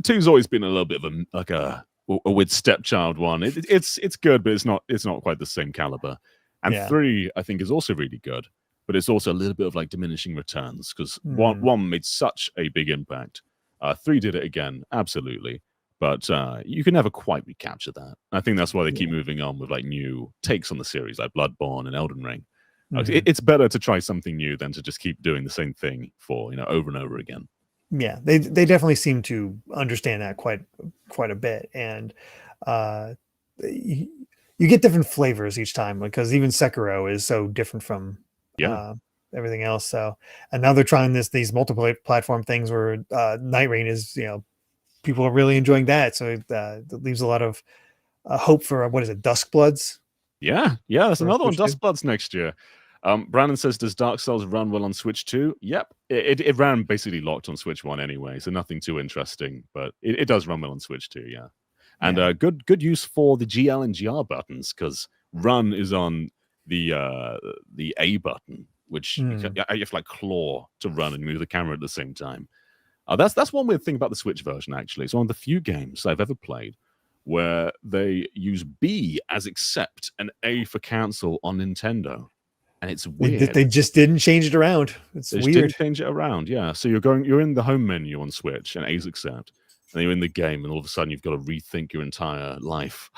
2's always been a little bit of a weird stepchild one. It's good, but it's not quite the same caliber. And 3, I think, is also really good, but it's also a little bit of like diminishing returns because one made such a big impact. 3 did it again, absolutely, but you can never quite recapture that. I think that's why they keep moving on with like new takes on the series, like Bloodborne and Elden Ring. It's better to try something new than to just keep doing the same thing for over and over again. Yeah, they definitely seem to understand that quite a bit, and uh, you, you get different flavors each time because even Sekiro is so different from Yeah. everything else. So, and now they're trying these multiple platform things where Night Rain is, people are really enjoying that. So it leaves a lot of hope for what is it, Dusk Bloods Yeah, there's for another one, Switch 2. Dustbloods next year. Brandon says, does Dark Souls run well on Switch 2? Yep. It ran basically locked on Switch 1 anyway, so nothing too interesting, but it does run well on Switch 2, yeah. And Yeah. good use for the GL and GR buttons, because run is on the A button, which you Mm. have to like claw to run and move the camera at the same time. That's one weird thing about the Switch version, actually. It's one of the few games I've ever played where they use B as accept and A for cancel on Nintendo. And it's weird. They just didn't change it around. It's They just weird. didn't change it around, yeah. So you're in the home menu on Switch and A's accept, and then you're in the game, and all of a sudden you've got to rethink your entire life.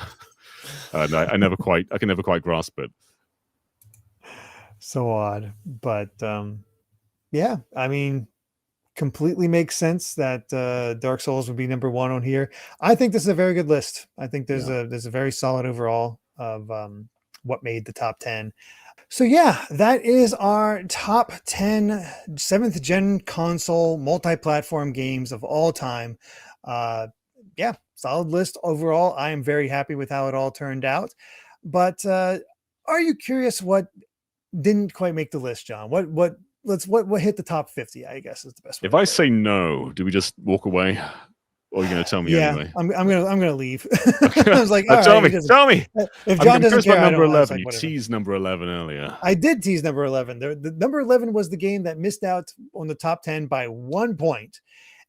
And I can never quite grasp it. So odd, but yeah, I mean, completely makes sense that Dark Souls would be number one on here. I think this is a very good list. I think Yeah. there's a very solid overall of what made the top 10. So yeah, that is our top 10 7th gen console multi-platform games of all time. Yeah, solid list overall. I am very happy with how it all turned out. But are you curious what didn't quite make the list, John? What hit the top 50, I guess is the best way If to I put it. say no, do we just walk away? Or are you going to tell me Yeah, anyway? I'm gonna leave. Okay. I was like, all Tell right, he me. doesn't. Tell me. If I'm John doesn't curious about care, I number don't. I was 11. like, You whatever. teased number 11 earlier. I did tease number 11. The number 11 was the game that missed out on the top 10 by 1 point.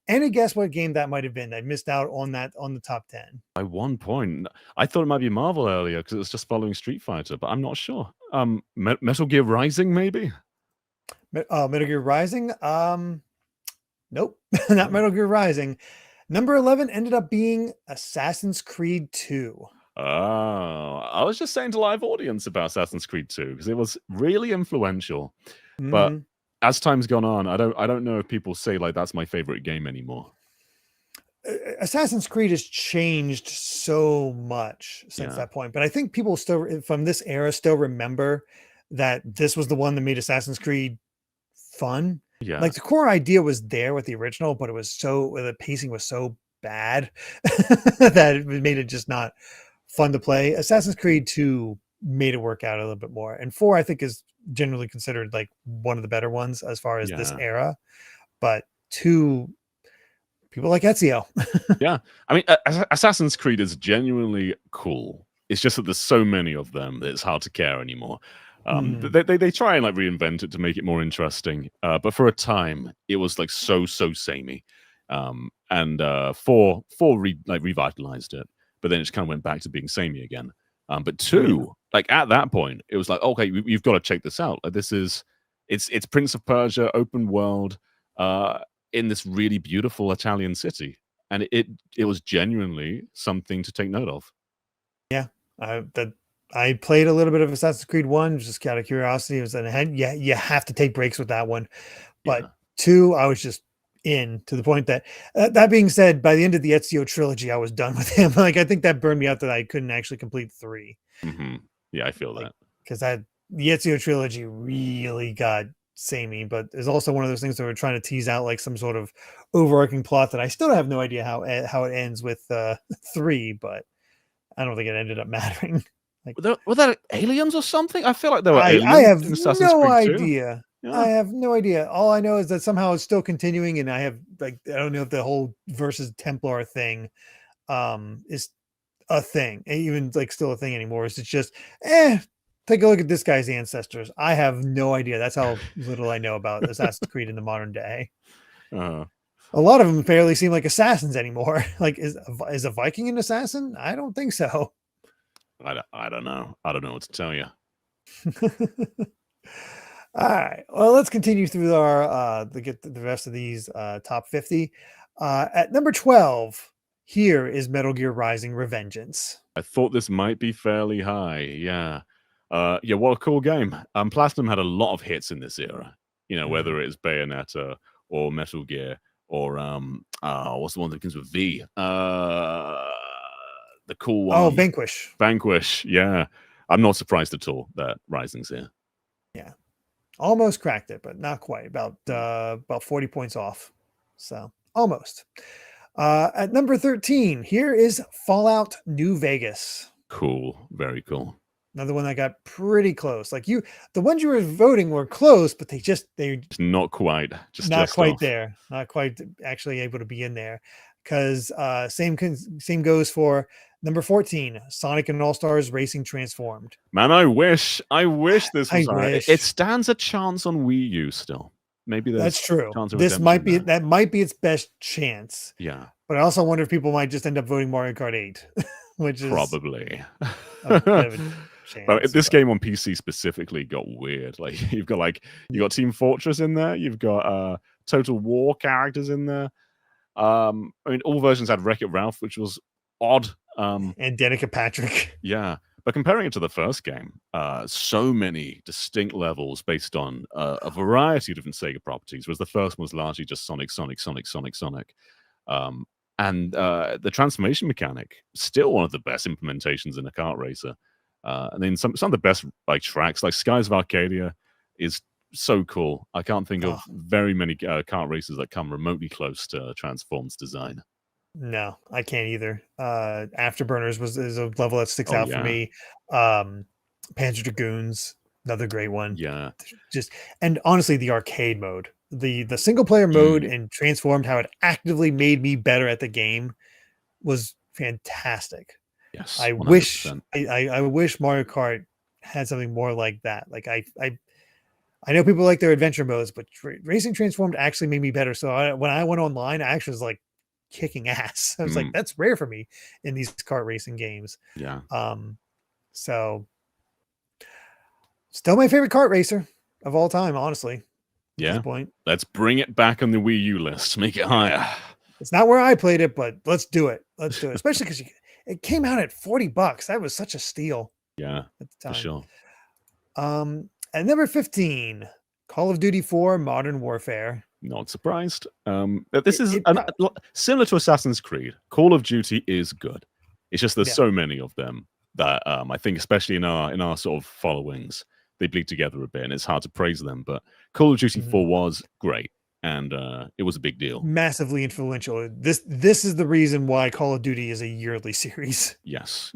Any guess what game that might have been that missed out on the top 10? By 1 point. I thought it might be Marvel earlier because it was just following Street Fighter, but I'm not sure. Metal Gear Rising, maybe? Metal Gear Rising. Nope, not Oh. Metal Gear Rising. Number 11 ended up being Assassin's Creed 2. Oh, I was just saying to live audience about Assassin's Creed 2 because it was really influential. But Mhm. as time's gone on, I don't know if people say like that's my favorite game anymore. Assassin's Creed has changed so much since Yeah. that point, but I think people still from this era still remember that this was the one that made Assassin's Creed fun. Yeah. Like the core idea was there with the original, but the pacing was so bad that it made it just not fun to play. Assassin's Creed 2 made it work out a little bit more. And 4 I think is generally considered like one of the better ones as far as this Yeah. era, but 2 people like Ezio. Yeah. I mean, Assassin's Creed is genuinely cool. It's just that there's so many of them that it's hard to care anymore. Mhm. They try and like reinvent it to make it more interesting, but for a time it was like so samey. And revitalized it, but then it just kind of went back to being samey again. But Oh, yeah. 2, like at that point, it was like, okay, you've got to check this out. Like it's Prince of Persia, open world, in this really beautiful Italian city, and it was genuinely something to take note of. Yeah, I played a little bit of Assassin's Creed 1 just out of curiosity. It was yeah, you have to take breaks with that one. But Yeah. 2, I was just in to the point that that being said, by the end of the Ezio trilogy, I was done with him. Like I think that burned me out that I couldn't actually complete 3. Hmm. Yeah, I feel Like that. because that the Ezio trilogy really got samey, but it's also one of those things that we're trying to tease out like some sort of overarching plot that I still have no idea how it ends with 3, but I don't think it ended up mattering. Like Were there aliens or something? I feel like there were I aliens have in Assassin's no Creed 2. idea. I Yeah. have no idea. All I know is that somehow it's still continuing, and I have like I don't know if the whole versus Templar thing is a thing, even like still a thing anymore. Is it's just take a look at this guy's ancestors. I have no idea. That's how little I know about Assassin's Creed in the modern day. Uh, A lot of them barely seem like assassins anymore. Like is a Viking an assassin? I don't think so. I don't know. I don't know what to tell you. All right. Well, let's continue through our get the rest of these top 50. At number 12, here is Metal Gear Rising Revengeance. I thought this might be fairly high. Yeah. Yeah, what a cool game. Platinum had a lot of hits in this era. You know, Mhm. whether it's Bayonetta or Metal Gear or what's the one that begins with V? The cool one. Oh, Vanquish. Vanquish. Yeah, I'm not surprised at all that Rising's here. Yeah, almost cracked it, but not quite. About 40 points off. So almost. At number 13, here is Fallout New Vegas. Cool. Very cool. Another one that got pretty close. Like the ones you were voting were close, but they're just not quite. Not quite off. there. Not quite actually able to be in there. Because same goes for number 14, Sonic and All Stars Racing Transformed. Man, I wish this was. wish. It stands a chance on Wii U still. Maybe that's true. This might be that might be its best chance. Yeah. But I also wonder if people might just end up voting Mario Kart 8, which is probably. a bit of a chance, but this game on PC specifically got weird. Like you got Team Fortress in there. You've got Total War characters in there. I mean, all versions had Wreck-It Ralph, which was odd. And Danica Patrick. Yeah. But comparing it to the first game, so many distinct levels based on a variety of different Sega properties, whereas the first one was largely just Sonic. And the transformation mechanic, still one of the best implementations in a kart racer. And then some of the best like tracks, like Skies of Arcadia is so cool. I can't think of very many kart races that come remotely close to Transform's design. No, I can't either. Afterburners is a level that sticks out for me. Panzer Dragoons, another great one. Yeah. And honestly, the arcade mode, the single player mode and Transformed, how it actively made me better at the game was fantastic. Yes. I wish Mario Kart had something more like that. Like I know people like their adventure modes, but Racing Transformed actually made me better. So when I went online, I actually was like kicking ass. I was like, that's rare for me in these kart racing games. Yeah. So still my favorite kart racer of all time, honestly. Yeah. At this point. Let's bring it back on the Wii U list. Make it higher. It's not where I played it, but let's do it. Especially because it came out at $40. That was such a steal. Yeah. At the time. For sure. At number 15, Call of Duty 4 Modern Warfare. Not surprised. This is similar to Assassin's Creed. Call of Duty is good. It's just there's so many of them that I think, especially in our sort of followings, they bleed together a bit, and it's hard to praise them. But Call of Duty 4 was great, and it was a big deal. Massively influential. This is the reason why Call of Duty is a yearly series. Yes.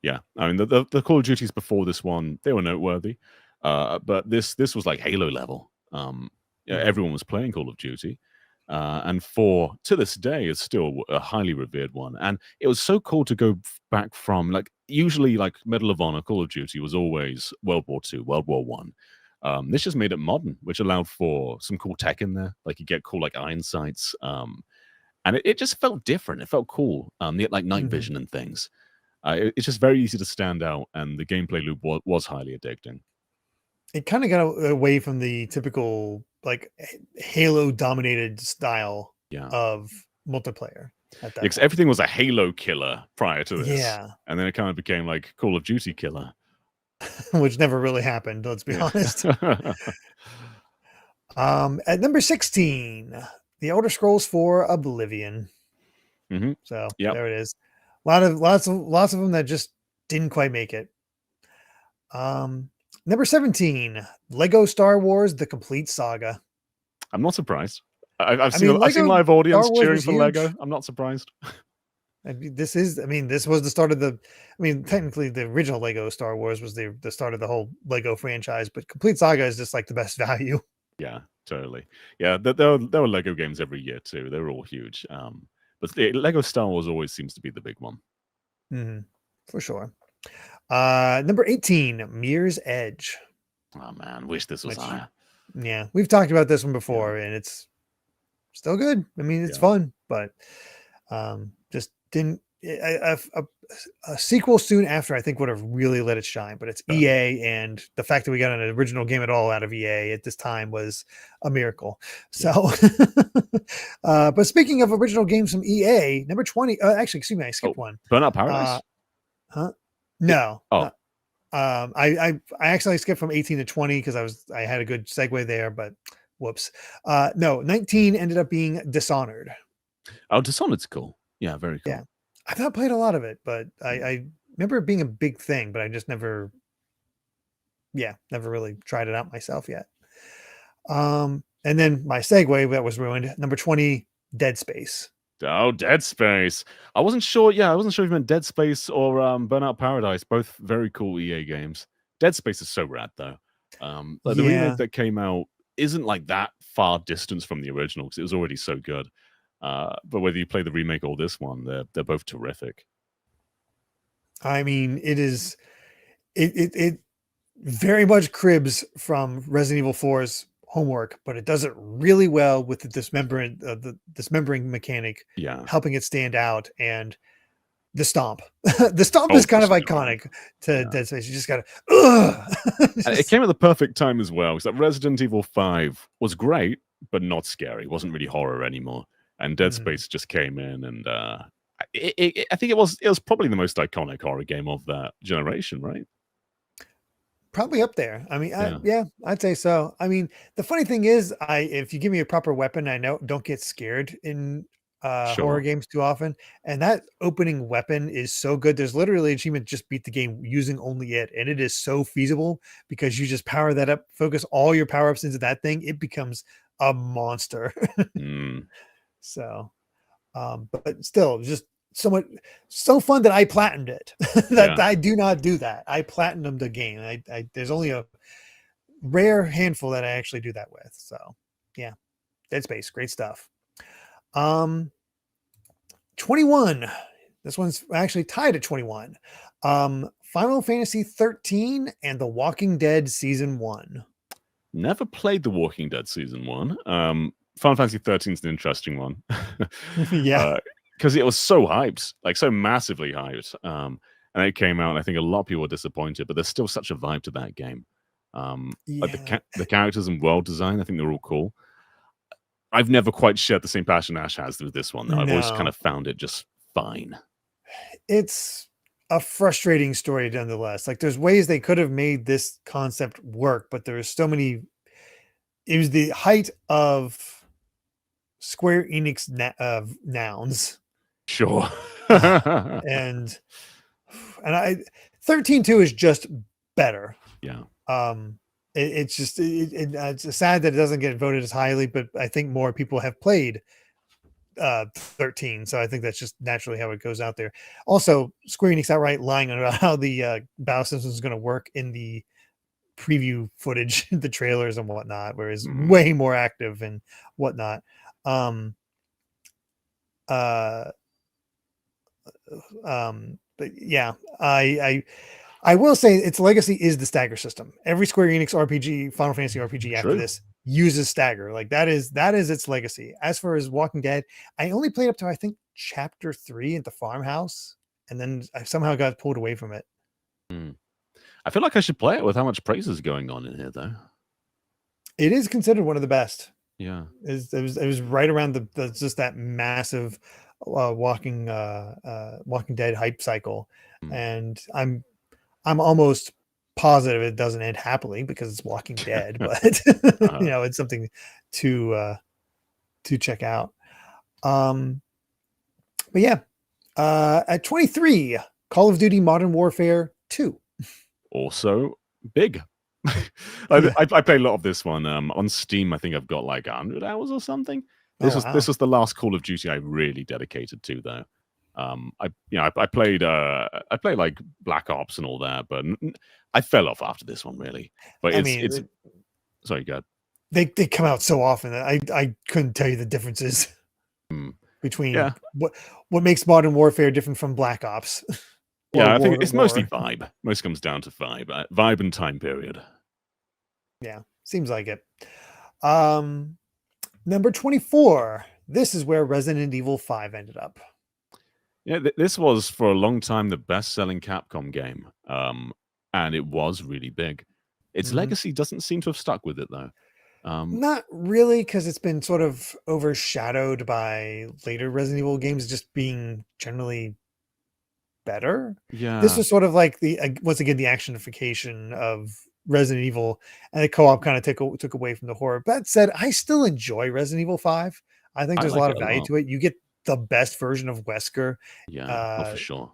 Yeah. I mean, the Call of Duties before this one, they were noteworthy. But this was like Halo level. Everyone was playing Call of Duty, and 4 to this day is still a highly revered one. And it was so cool to go back from usually Medal of Honor, Call of Duty was always World War II, World War One. This just made it modern, which allowed for some cool tech in there. Like you get cool iron sights, and it just felt different. It felt cool. You had night vision and things. It's just very easy to stand out, and the gameplay loop was highly addicting. It kind of got away from the typical Halo dominated style of multiplayer. Because everything was a Halo killer prior to this. Yeah. And then it kind of became like Call of Duty killer. Which never really happened, let's be honest. At number 16, The Elder Scrolls 4 Oblivion. So there it is. Lots of them that just didn't quite make it. Number 17, Lego Star Wars: The Complete Saga. I'm not surprised. I've seen live audience cheering for Lego. I'm not surprised. This was the start of technically the original Lego Star Wars was the start of the whole Lego franchise, but Complete Saga is just the best value. Yeah, totally. Yeah, there were Lego games every year too. They were all huge. But Lego Star Wars always seems to be the big one. For sure. Number 18, Mirror's Edge. Oh man, wish this was higher. Yeah, we've talked about this one before, and it's still good. I mean, it's fun, but just didn't. A sequel soon after, I think, would have really let it shine. But it's EA, and the fact that we got an original game at all out of EA at this time was a miracle. So, but speaking of original games from EA, number 20. Actually, excuse me, I skipped one. Burnout Paradise. No. I actually skipped from 18 to 20 because I had a good segue there, but Whoops. No, 19 ended up being Dishonored. Oh, Dishonored's cool. Yeah, very cool. Yeah. I've not played a lot of it, but I remember it being a big thing, but I just never really tried it out myself yet. And then my segue that was ruined. Number 20, Dead Space. Oh, Dead Space. I wasn't sure. Yeah, I wasn't sure if you meant Dead Space or Burnout Paradise. Both very cool EA games. Dead Space is so rad, though. Like the remake Yeah. that came out isn't like that far distance from the original because it was already so good. But whether you play the remake or this one, they're both terrific. I mean, it very much cribs from Resident Evil 4's homework, but it does it really well with the dismembering mechanic, Yeah. helping it stand out, and the stomp. The stomp Oh, is kind the of stomp. iconic to Yeah. Dead Space. You just gotta, ugh. And it came at the perfect time as well. Because Resident Evil 5 was great, but not scary. It wasn't really horror anymore. And Dead Space just came in, and I think it was probably the most iconic horror game of that generation, right? Probably up there. I mean, Yeah. I'd say so. I mean, the funny thing is, if you give me a proper weapon, I don't get scared in horror Sure. games too often. And that opening weapon is so good. There's literally an achievement just beat the game using only it, and it is so feasible because you just power that up, focus all your power ups into that thing. It becomes a monster. Mm, So, but still, just so fun that I platinumed it. That yeah. I do not do that. I platinumed the game. There's only a rare handful that I actually do that with. So, yeah, Dead Space, great stuff. 21. This one's actually tied at 21. Final Fantasy 13 and The Walking Dead Season 1. Never played The Walking Dead Season 1. Final Fantasy 13 is an interesting one. Yeah. Because it was so hyped, like so massively hyped. And it came out, and I think a lot of people were disappointed, but there's still such a vibe to that game. Like Yeah. the characters and world design, I think they're all cool. I've never quite shared the same passion Ash has with this one, though. I've always kind No. of found it just fine. It's a frustrating story nonetheless. Like there's ways they could have made this concept work, but there's so many. It was the height of Square Enix nouns. Sure. And I 13.2 is just better. Yeah. It's just it's sad that it doesn't get voted as highly, but I think more people have played 13, so I think that's just naturally how it goes out there. Also, Square Enix outright lying about how the battle system is going to work in the preview footage, the trailers and whatnot, whereas way more active and whatnot. But yeah, I will say its legacy is the stagger system. Every Square Enix RPG, Final Fantasy RPG after this uses stagger. Like that is its legacy. As far as Walking Dead, I only played up to I think chapter 3 at the farmhouse, and then I somehow got pulled away from it. I feel like I should play it with how much praise is going on in here, though. It is considered one of the best. Yeah, it was right around the just that massive Walking Dead hype cycle, and I'm almost positive it doesn't end happily because it's Walking Dead, but you know, it's something to check out. But yeah, at 23, Call of Duty Modern Warfare 2. Also big. I play a lot of this one on Steam. I think I've got like 100 hours or something. This was the last Call of Duty I really dedicated to, though. I played like Black Ops and all that, but I fell off after this one really. But it's sorry, go ahead. They come out so often that I couldn't tell you the differences between what makes Modern Warfare different from Black Ops. Yeah, I think it's mostly vibe. Most comes down to vibe and time period. Yeah, seems like it. Number 24. This is where Resident Evil 5 ended up. Yeah, this was for a long time the best-selling Capcom game, and it was really big. Its legacy doesn't seem to have stuck with it, though. Not really, because it's been sort of overshadowed by later Resident Evil games just being generally better. Yeah, this was sort of like the once again the actionification of Resident Evil, and the co-op kind of took away from the horror. That said, I still enjoy Resident Evil 5. I think I there's a like lot it of a value lot. to it. You get the best version of Wesker. Yeah, oh, Uh, for sure.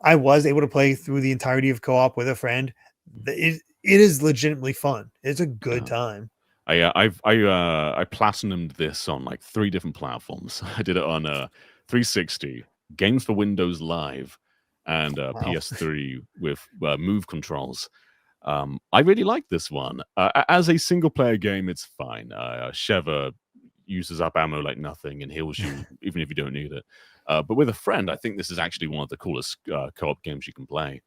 I was able to play through the entirety of co-op with a friend. It is legitimately fun. It's a good Yeah. time. I platinumed this on like 3 different platforms. I did it on 360, Games for Windows Live, and Wow. PS3 with move controls. I really like this one. As a single player game, it's fine. Sheva uses up ammo like nothing and heals you even if you don't need it. But with a friend, I think this is actually one of the coolest co-op games you can play.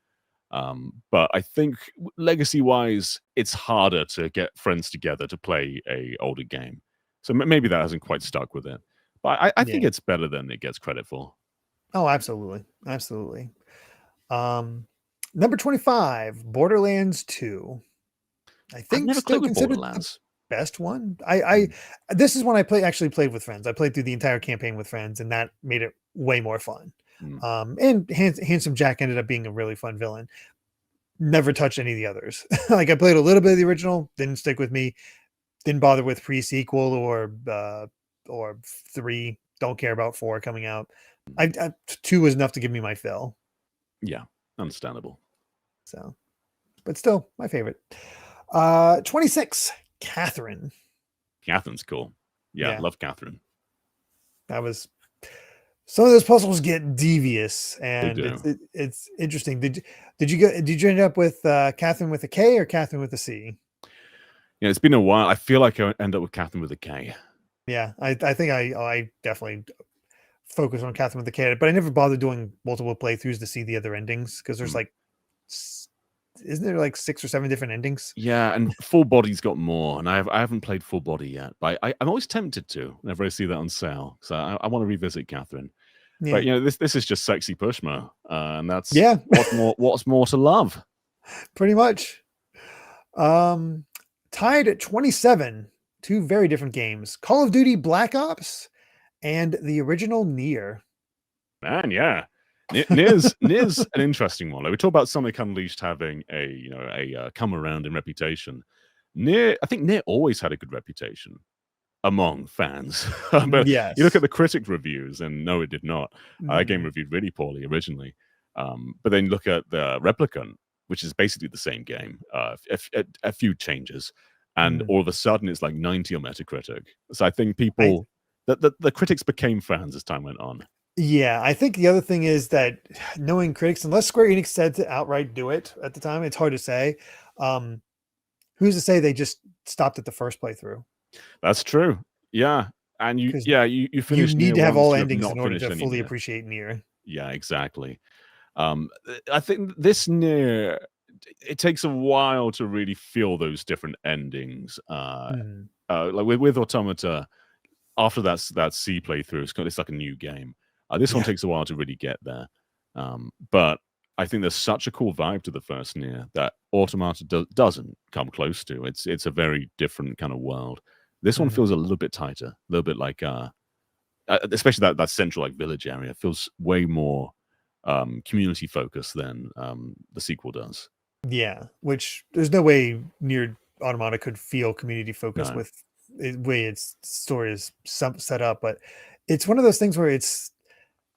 But I think legacy-wise, it's harder to get friends together to play a older game. So maybe that hasn't quite stuck with it. But I think Yeah. it's better than it gets credit for. Oh, absolutely. Absolutely. Number 25, Borderlands 2. I I've think never still played with considered the Borderlands. best one. I Mm, this is one I actually played with friends. I played through the entire campaign with friends, and that made it way more fun. mm. And Handsome Jack ended up being a really fun villain. Never touched any of the others. Like I played a little bit of the original, didn't stick with me. Didn't bother with pre-sequel or 3. Don't care about 4 coming out. 2 was enough to give me my fill. Yeah, understandable. So, but still my favorite. 26, Catherine. Catherine's cool. Yeah, Yeah, love Catherine. that was some of those puzzles get devious, They and do. it's interesting. Did you end up with Catherine with a K or Catherine with a C? Yeah, it's been a while. I feel like I end up with Catherine with a K. Yeah, I think I definitely focus on Catherine with the K, but I never bothered doing multiple playthroughs to see the other endings because there's Mm. like, isn't there like 6 or 7 different endings? Yeah, and Full Body's got more, and I haven't played Full Body yet, but I'm always tempted to whenever I see that on sale. So I want to revisit Catherine. But Yeah, you know, this is just sexy Pushmo, and that's yeah, what's more to love. pretty much. Um, Tied at 27, 2 very different games: Call of Duty Black Ops and the original Nier. Man, yeah. Nier's an interesting one. Like we talk about Sonic Unleashed having a come around in reputation. I think Nier always had a good reputation among fans, but you look at Yes. the critic reviews, and no, it did not. That game Mhm. reviewed really poorly originally. But then look at the Replicant, which is basically the same game, a few changes, and Mm. all of a sudden it's like 90 on Metacritic. So I think I people, the critics became fans as time went on. Yeah, I think the other thing is that knowing critics, unless Square Enix said to outright do it at the time, it's hard to say. Um, who's to say they just stopped at the first playthrough? That's true. Yeah. And Because you you finish need Nier to have once, all you have endings in not order finished to any fully Nier. appreciate Nier. Yeah, exactly. I think this Nier, it takes a while to really feel those different endings. Mhm. Like with Automata, after that C playthrough, it's like a new game. This one Yeah. takes a while to really get there. But I think there's such a cool vibe to the first Nier that Automata doesn't come close to. It's a very different kind of world. This one Mhm. feels a little bit tighter, a little bit like especially that central like village area feels way more community focused than the sequel does. Yeah, which there's no way Nier Automata could feel community focused No. with the way its story is set up, but it's one of those things where it's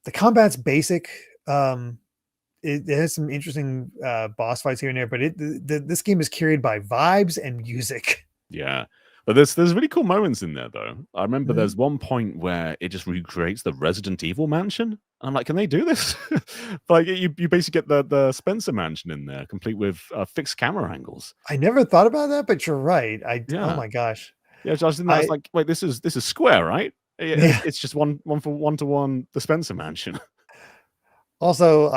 the combat's basic. It has some interesting boss fights here and there, but this game is carried by vibes and music. Yeah. But there's really cool moments in there though. I remember Mhm. there's one point where it just recreates the Resident Evil mansion. And I'm like, can they do this? Like you basically get the Spencer mansion in there, complete with fixed camera angles. I never thought about that, but you're right. Oh Yeah. my gosh. Yeah, so I was in that. I was I like, wait, this is Square, right? Yeah, yeah. it's just one for one to one the Spencer mansion. Also,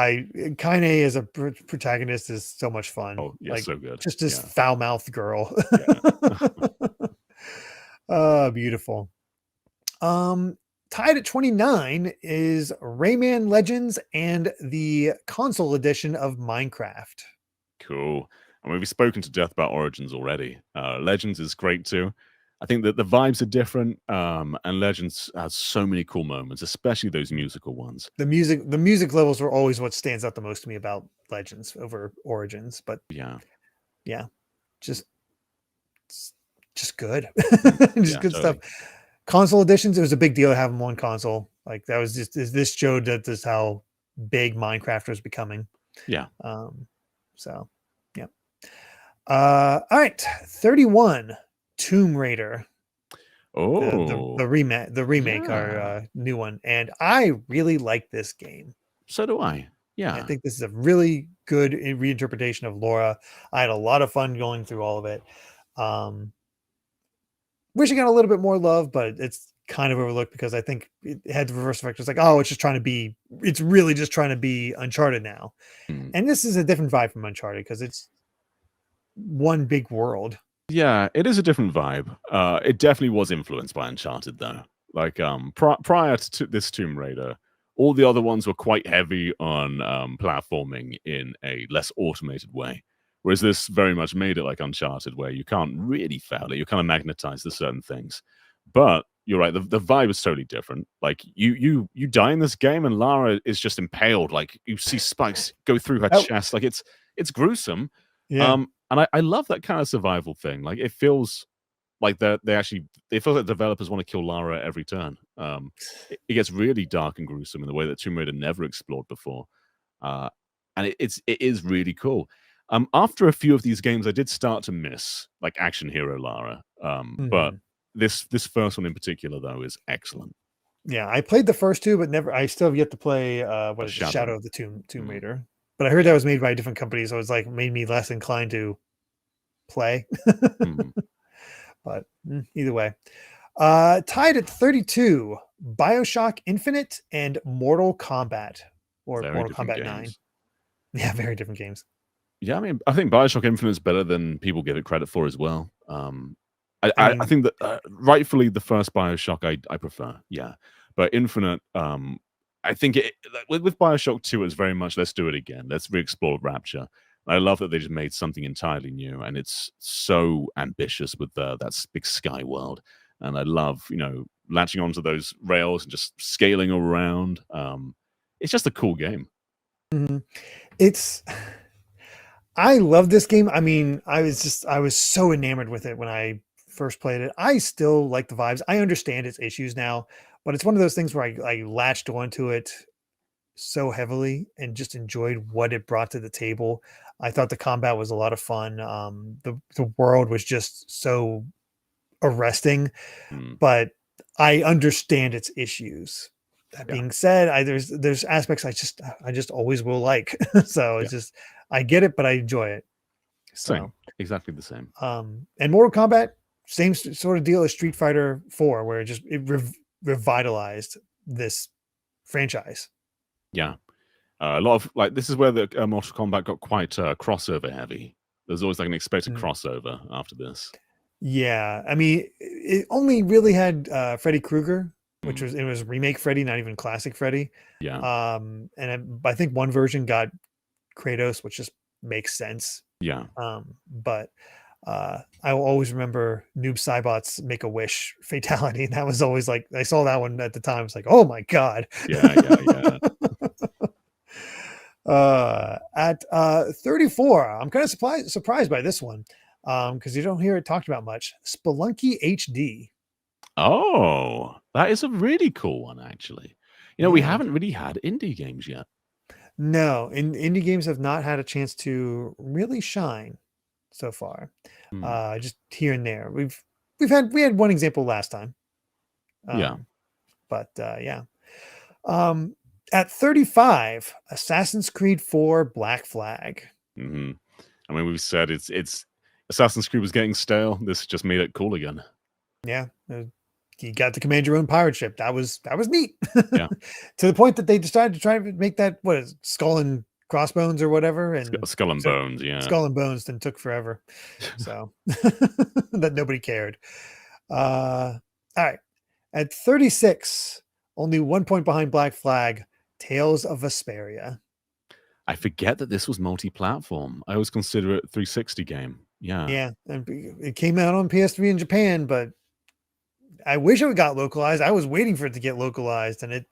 Kaine as a protagonist is so much fun. Oh, yeah, Like so good. just this Yeah. foul-mouthed girl. Yeah. Beautiful. Um, Tied at 29 is Rayman Legends and the console edition of Minecraft. Cool. I mean, we've spoken to death about Origins already. Legends is great too. I think that the vibes are different, and Legends has so many cool moments, especially those musical ones. The music levels were always what stands out the most to me about Legends over Origins, but Yeah, yeah, just just good, mm, just yeah, good stuff. totally. Console editions, it was a big deal to have them on console. Like that was just this showed that this how big Minecraft was becoming. Yeah. Um, so yeah. All right, 31, Tomb Raider, Oh, the remake, our yeah. new one, and I really like this game. So do I. I Yeah. think this is a really good reinterpretation of Laura. I had a lot of fun going through all of it. Um, wish it got a little bit more love, but it's kind of overlooked because I think it had the reverse effect. It's like, oh, it's really just trying to be Uncharted now. Mm. And this is a different vibe from Uncharted because it's one big world. Yeah, it is a different vibe. It definitely was influenced by Uncharted, though. Like, prior to this Tomb Raider, all the other ones were quite heavy on platforming in a less automated way. Whereas this very much made it like Uncharted, where you can't really fail it. You're kind of magnetized to certain things. But you're right, the vibe is totally different. Like you die in this game, and Lara is just impaled. Like you see spikes go through her Oh, chest. Like it's gruesome. yeah. And I love that kind of survival thing. Like it feels like it feels like developers want to kill Lara at every turn. It gets really dark and gruesome in the way that Tomb Raider never explored before, uh, and it is really cool. After a few of these games, I did start to miss like action hero Lara, but Mhm. this first one in particular though is excellent. Yeah, I played the first two, but never. I still have yet to play. What A is it? Shadow shadow, of the Tomb mm, Raider. But I heard that yeah, was made by a different company, so it's like made me less inclined to play. mm, But either way, tied at 32, BioShock Infinite and Mortal Kombat, or very Mortal different Kombat 9. games. Yeah, very different games. Yeah, I mean, I think Bioshock Infinite is better than people give it credit for as well. I I mean, think that rightfully the first Bioshock I prefer, yeah, but Infinite, I think like, with Bioshock Two, it's very much let's do it again, let's re-explore Rapture. I love that they just made something entirely new, and it's so ambitious with big sky world, and I love latching onto those rails and just scaling around. It's just a cool game. mhm. It's I love this game. I mean, I was so enamored with it when I first played it. I still like the vibes. I understand its issues now, but it's one of those things where I latched onto it so heavily and just enjoyed what it brought to the table. I thought the combat was a lot of fun. The world was just so arresting, Mm, but I understand its issues. That yeah, being said, there's aspects I just always will like. So yeah, it's just I get it, but I enjoy it. same, So exactly the same. and Mortal Kombat, same sort of deal as Street Fighter 4, where revitalized this franchise. Yeah. A lot of like this is where the Mortal Kombat got quite crossover heavy. There's always like an expected Mm. crossover after this. Yeah, I mean, it only really had Freddy Krueger, which Mm, was it was remake Freddy, not even classic Freddy. yeah, And I think one version got Kratos, which just makes sense. yeah, But I will always remember Noob Saibot's Make a Wish fatality. And that was always like I saw that one at the time. It's like, oh my god. yeah. At 34, I'm kind of surprised by this one because you don't hear it talked about much. Spelunky HD. Oh, that is a really cool one, actually. We Yeah. haven't really had indie games yet. No, indie games have not had a chance to really shine so far. Hmm, Just here and there. We had one example last time. yeah. Um, but yeah. Um, at 35, Assassin's Creed 4 Black Flag. Hmm. I mean, we've said it's Assassin's Creed was getting stale. This just made it cool again. Yeah. You got to command your own pirate ship. That was neat. Yeah, To the point that they decided to try to make that what is it, Skull and Crossbones or whatever, and Skull and so Bones. Yeah, Skull and Bones then took forever. So that nobody cared. All right. At 36, only 1 point behind Black Flag, Tales of Vesperia. I forget that this was multi-platform. I always consider it a 360 game. Yeah, Yeah, and it came out on PS3 in Japan, but I wish it got localized. I was waiting for it to get localized, and it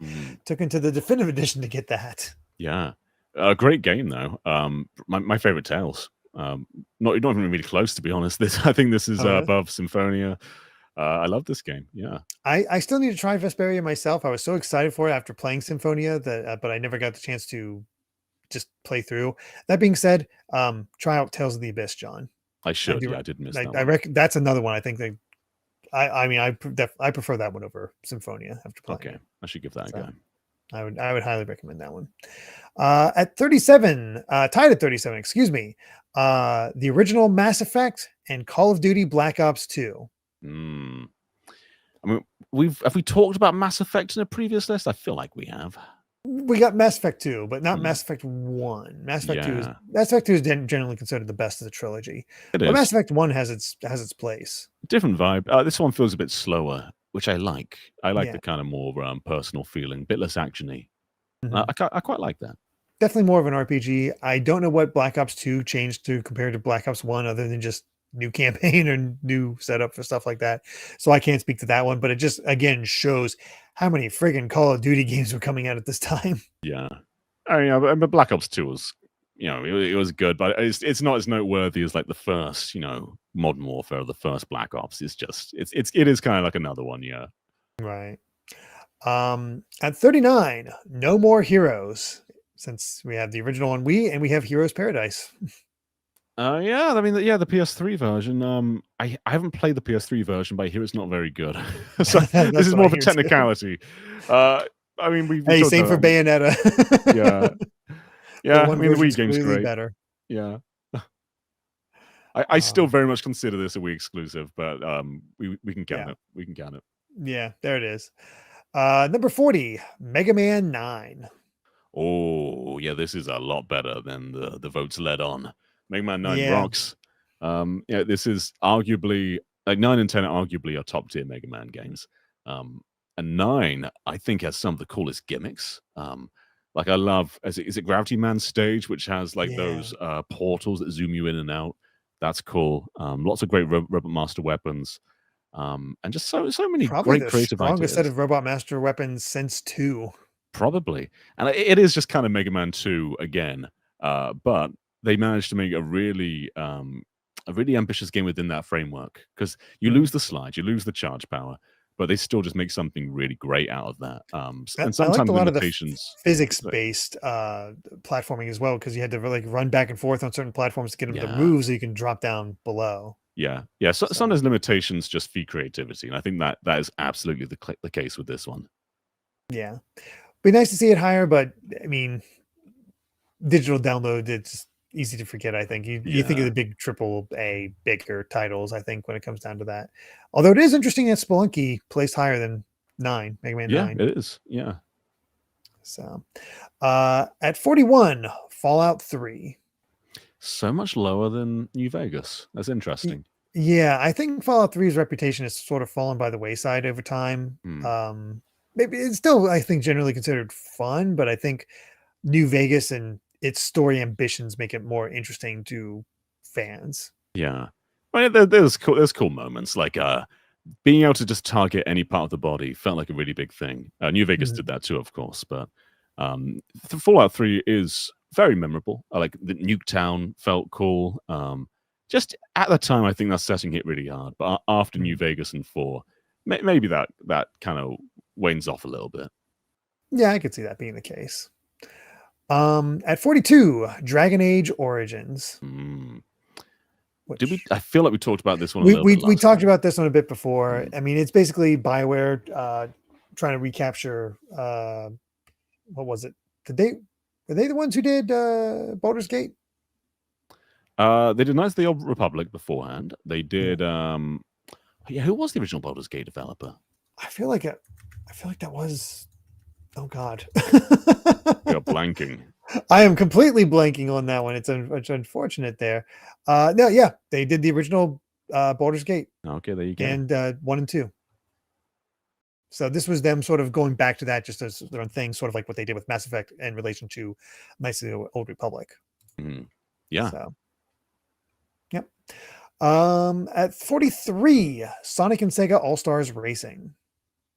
took into the definitive edition to get that. Yeah, a great game though. My favorite Tales. Not even really close, to be honest. I think this is above Symphonia. I love this game. Yeah, I still need to try Vesperia myself. I was so excited for it after playing Symphonia that, but I never got the chance to just play through. That being said, try out Tales of the Abyss, John. I should. Yeah, I did miss that. I reckon that's another one. I think that I prefer that one over Symphonia after playing. Okay, I should give that a go. I would highly recommend that one. At 37, tied at 37, excuse me. The original Mass Effect and Call of Duty Black Ops 2. I mean, have we talked about Mass Effect in a previous list? I feel like we have. We got Mass Effect 2, but not Mass Effect 1. Mass Effect 2 is generally considered the best of the trilogy. But Mass Effect 1 has its place. Different vibe. This one feels a bit slower, which I like. I like the kind of more personal feeling, a bit less actiony. I quite like that. Definitely more of an RPG. I don't know what Black Ops 2 changed to compared to Black Ops 1 other than just new campaign or new setup for stuff like that. So I can't speak to that one, but it just, again, shows how many friggin' Call of Duty games were coming out at this time. Yeah. I mean, but Black Ops 2 was, it was good, but it's not as noteworthy as like the first, Modern Warfare, the first Black Ops. It's just, it is kind of like another one. Yeah. Right. At 39, No More Heroes, since we have the original on Wii and we have Heroes Paradise. Yeah, I mean, the PS3 version. I haven't played the PS3 version, but I hear it's not very good. So this is more of a technicality. I mean, same for Bayonetta. yeah. I mean, the Wii game's great. Better. Yeah. I still very much consider this a Wii exclusive, but we can count it. We can count it. Yeah, there it is. Number 40, Mega Man 9. Oh, yeah, this is a lot better than the votes led on. Mega Man 9 rocks. This is arguably, like 9 and 10 are arguably our top tier Mega Man games. And 9, I think, has some of the coolest gimmicks. Like I love, is it Gravity Man stage, which has like those portals that zoom you in and out. That's cool. Lots of great Robot Master weapons. And just so many great creative ideas. Strongest set of Robot Master weapons since 2. Probably. And it is just kind of Mega Man 2 again. But they managed to make a really ambitious game within that framework, because you lose the slide, you lose the charge power, but they still just make something really great out of that. And sometimes a lot of the physics-based platforming as well, because you had to like run back and forth on certain platforms to get them to move so you can drop down below. Yeah. So sometimes limitations just feed creativity, and I think that is absolutely the case with this one. Yeah, be nice to see it higher, but I mean, digital download, it's easy to forget. I think you think of the big AAA bigger titles, I think, when it comes down to that. Although it is interesting that Spelunky placed higher than 9, Mega Man 9. Yeah, it is. Yeah. So at 41, Fallout 3. So much lower than New Vegas. That's interesting. Yeah, I think Fallout 3's reputation has sort of fallen by the wayside over time. Maybe it's still, I think, generally considered fun, but I think New Vegas and its story ambitions make it more interesting to fans. Yeah. I mean, there's cool moments, like being able to just target any part of the body felt like a really big thing. New Vegas did that too, of course, but Fallout 3 is very memorable. Like the Nuketown felt cool. Just at the time, I think that setting hit really hard, but after New Vegas and 4, maybe that kind of wanes off a little bit. Yeah, I could see that being the case. At 42, Dragon Age Origins. I feel like we talked about this one. We talked about this one a bit before. I mean, it's basically BioWare trying to recapture. What was it? Were they the ones who did Baldur's Gate? They did Knights of the Old Republic beforehand. They did. Who was the original Baldur's Gate developer? I feel like that was. Oh God. You're blanking. I am completely blanking on that one. It's unfortunate there. No, yeah, they did the original Baldur's Gate. Okay, there you go. And 1 and 2. So this was them sort of going back to that, just as their own thing, sort of like what they did with Mass Effect in relation to Knights of the Old Republic. Yeah. So, yep. At 43, Sonic and Sega All Stars Racing.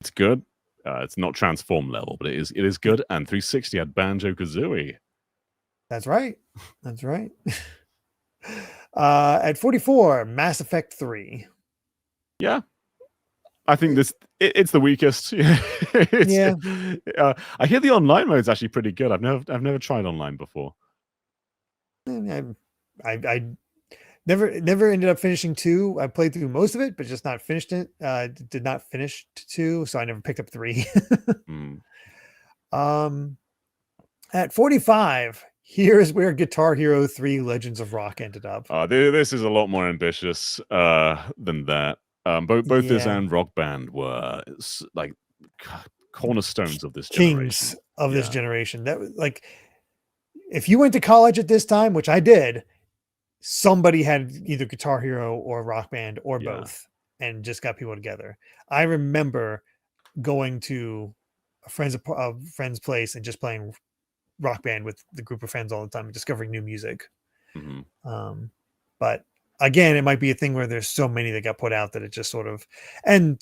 It's good. It's not Transform level, but it is good. And 360 had Banjo Kazooie. That's right. That's right. At 44, Mass Effect 3. Yeah, I think it's the weakest. Yeah. I hear the online mode is actually pretty good. I've never tried online before. I never ended up finishing 2. I played through most of it, but just not finished it. Did not finish 2, so I never picked up 3. At 45, here's where Guitar Hero 3 Legends of Rock ended up. This is a lot more ambitious than that. Both this and Rock Band were like cornerstones of this kings generation. of this generation. That was like, if you went to college at this time, which I did, somebody had either Guitar Hero or Rock Band or both, and just got people together. I remember going to a friend's place and just playing Rock Band with the group of friends all the time and discovering new music. But again, it might be a thing where there's so many that got put out that it just sort of, and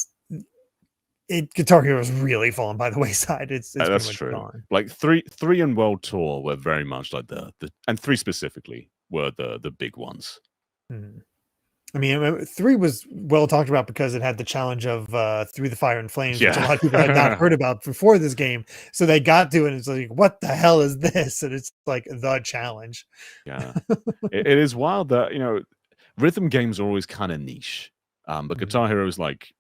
Guitar Hero is really fallen by the wayside. It's that's true. Gone. Like 3 and World Tour were very much like the and 3 specifically were the big ones. I mean, 3 was well talked about because it had the challenge of Through the Fire and Flames, which a lot of people had not heard about before this game. So they got to it and it's like, what the hell is this? And it's like the challenge. Yeah. It is wild that, rhythm games are always kind of niche. But Guitar Hero is like,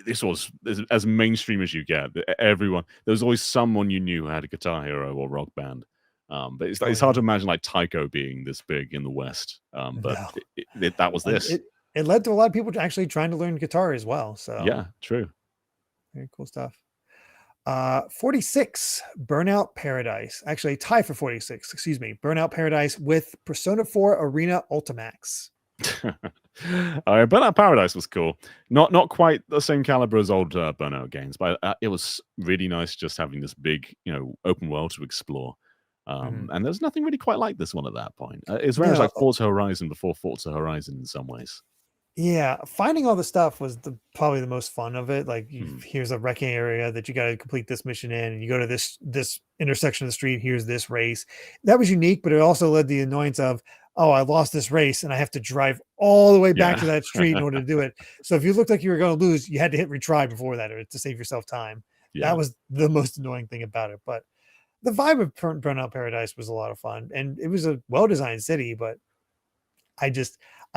this was as mainstream as you get. Everyone, there was always someone you knew who had a Guitar Hero or Rock Band. But it's hard to imagine like Taiko being this big in the West. But that was this. It led to a lot of people actually trying to learn guitar as well. So yeah, true. Very cool stuff. 46, Burnout Paradise. Actually, tie for 46. Excuse me, Burnout Paradise with Persona 4 Arena Ultimax. Burnout Paradise was cool. Not quite the same caliber as old Burnout games, but it was really nice just having this big, open world to explore. And there's nothing really quite like this one at that point. It's very much like Forza Horizon before Forza Horizon in some ways. Yeah, finding all the stuff was probably the most fun of it. Like, here's a wrecking area that you got to complete this mission in, and you go to this intersection of the street. Here's this race. That was unique, but it also led the annoyance of, oh, I lost this race, and I have to drive all the way back to that street in order to do it. So if you looked like you were going to lose, you had to hit retry before that, or to save yourself time. That was the most annoying thing about it. But the vibe of Burnout Paradise was a lot of fun, and it was a well-designed city, but I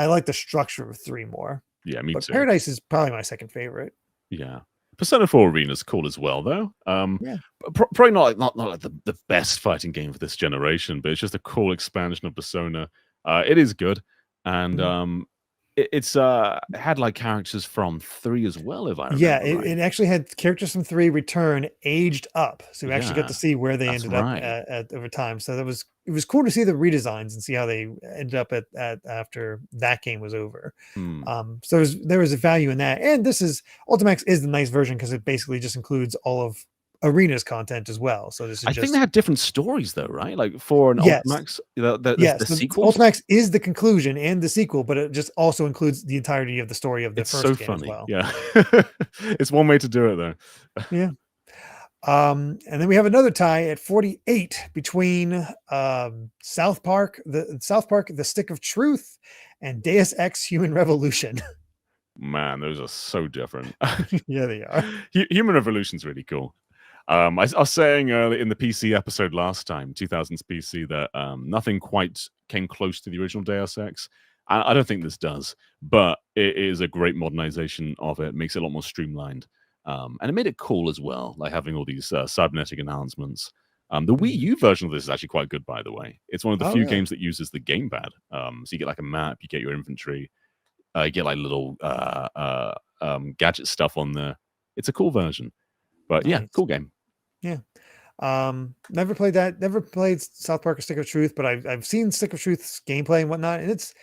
like the structure of 3 more. Yeah, me too. Paradise is probably my second favorite. Yeah. Persona 4 Arena is cool as well, though. Probably not like the best fighting game for this generation, but it's just a cool expansion of Persona. It is good, and it had like characters from 3 as well, if I remember. Yeah, it actually had characters from 3 return aged up, so we actually got to see where they ended up at over time. So it was cool to see the redesigns and see how they ended up at after that game was over. So there was a value in that, and Ultimax is the nice version because it basically just includes all of Arena's content as well. So this is I think they had different stories though, right? Like for an Ultimax, the sequel. Ultimax is the conclusion and the sequel, but it just also includes the entirety of the story of the first game as well. Yeah. It's one way to do it though. Yeah. And then we have another tie at 48 between South Park, The Stick of Truth, and Deus Ex Human Revolution. Man, those are so different. Yeah, they are. Human Revolution's really cool. I was saying in the PC episode last time, 2000s PC, that nothing quite came close to the original Deus Ex. I don't think this does, but it is a great modernization of it. Makes it a lot more streamlined. And it made it cool as well, like having all these cybernetic enhancements. The Wii U version of this is actually quite good, by the way. It's one of the few games that uses the gamepad. So you get like a map, you get your inventory, you get like little gadget stuff on there. It's a cool version. But yeah, cool game. Yeah. Never played that. Never played South Park or Stick of Truth, but I've seen Stick of Truth's gameplay and whatnot, and it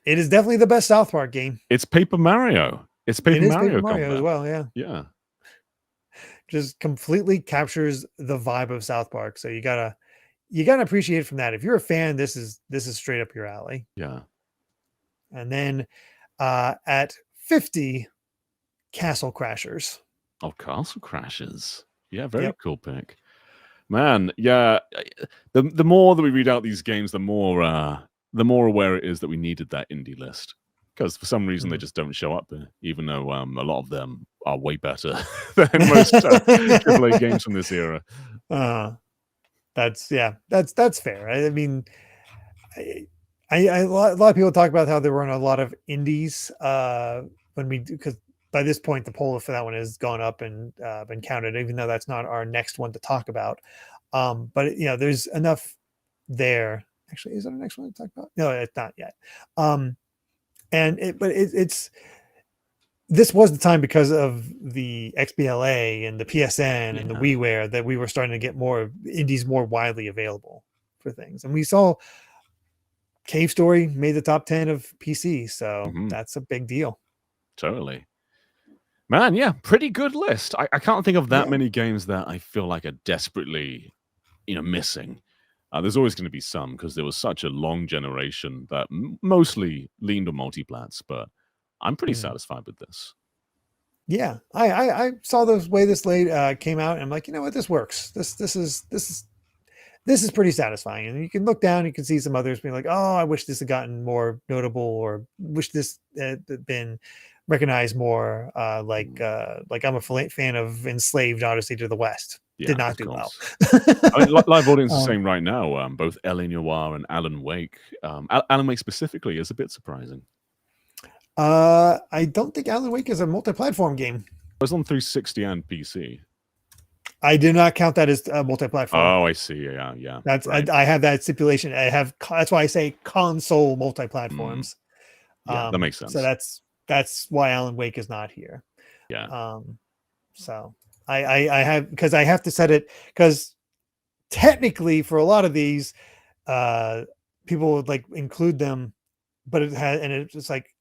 is definitely the best South Park game. It's Paper Mario. It's Paper Mario as well. Yeah. Yeah. Just completely captures the vibe of South Park. So you gotta appreciate it from that. If you're a fan, this is straight up your alley. Yeah. And then at 50, Castle Crashers. Oh, Castle Crashers. Yeah, very Yep. cool pick. Man, yeah. The more that we read out these games, the more aware it is that we needed that indie list. Because for some reason they just don't show up there, even though a lot of them are way better than most AAA games from this era. That's fair. I mean, a lot of people talk about how there weren't a lot of indies because by this point the poll for that one has gone up and been counted, even though that's not our next one to talk about. But there's enough there. Actually, is that our next one to talk about? No, it's not yet. It's this was the time because of the XBLA and the PSN and the WiiWare that we were starting to get more indies more widely available for things. And we saw Cave Story made the top 10 of PC. So that's a big deal. Totally. Man, yeah, pretty good list. I can't think of that many games that I feel like are desperately, missing. There's always going to be some because there was such a long generation that mostly leaned on multiplats, but I'm pretty satisfied with this. Yeah, I saw the way this came out, and I'm like, you know what, this works. This is pretty satisfying. And you can look down, you can see some others being like, oh, I wish this had gotten more notable, or wish this had been recognized more. Like I'm a fan of Enslaved Odyssey to the West. Yeah, did not do well. I mean, live audience is saying right now, both L.A. Noire and Alan Wake. Alan Wake specifically is a bit surprising. I don't think Alan Wake is a multi-platform game. It was on 360 and PC. I do not count that as a multi-platform. Oh, I see. Yeah. That's right. I have that stipulation. That's why I say console multi-platforms. Yeah, that makes sense. So that's why Alan Wake is not here. Yeah. So I have, because I have to set it, because technically for a lot of these, people would like include them, but it's like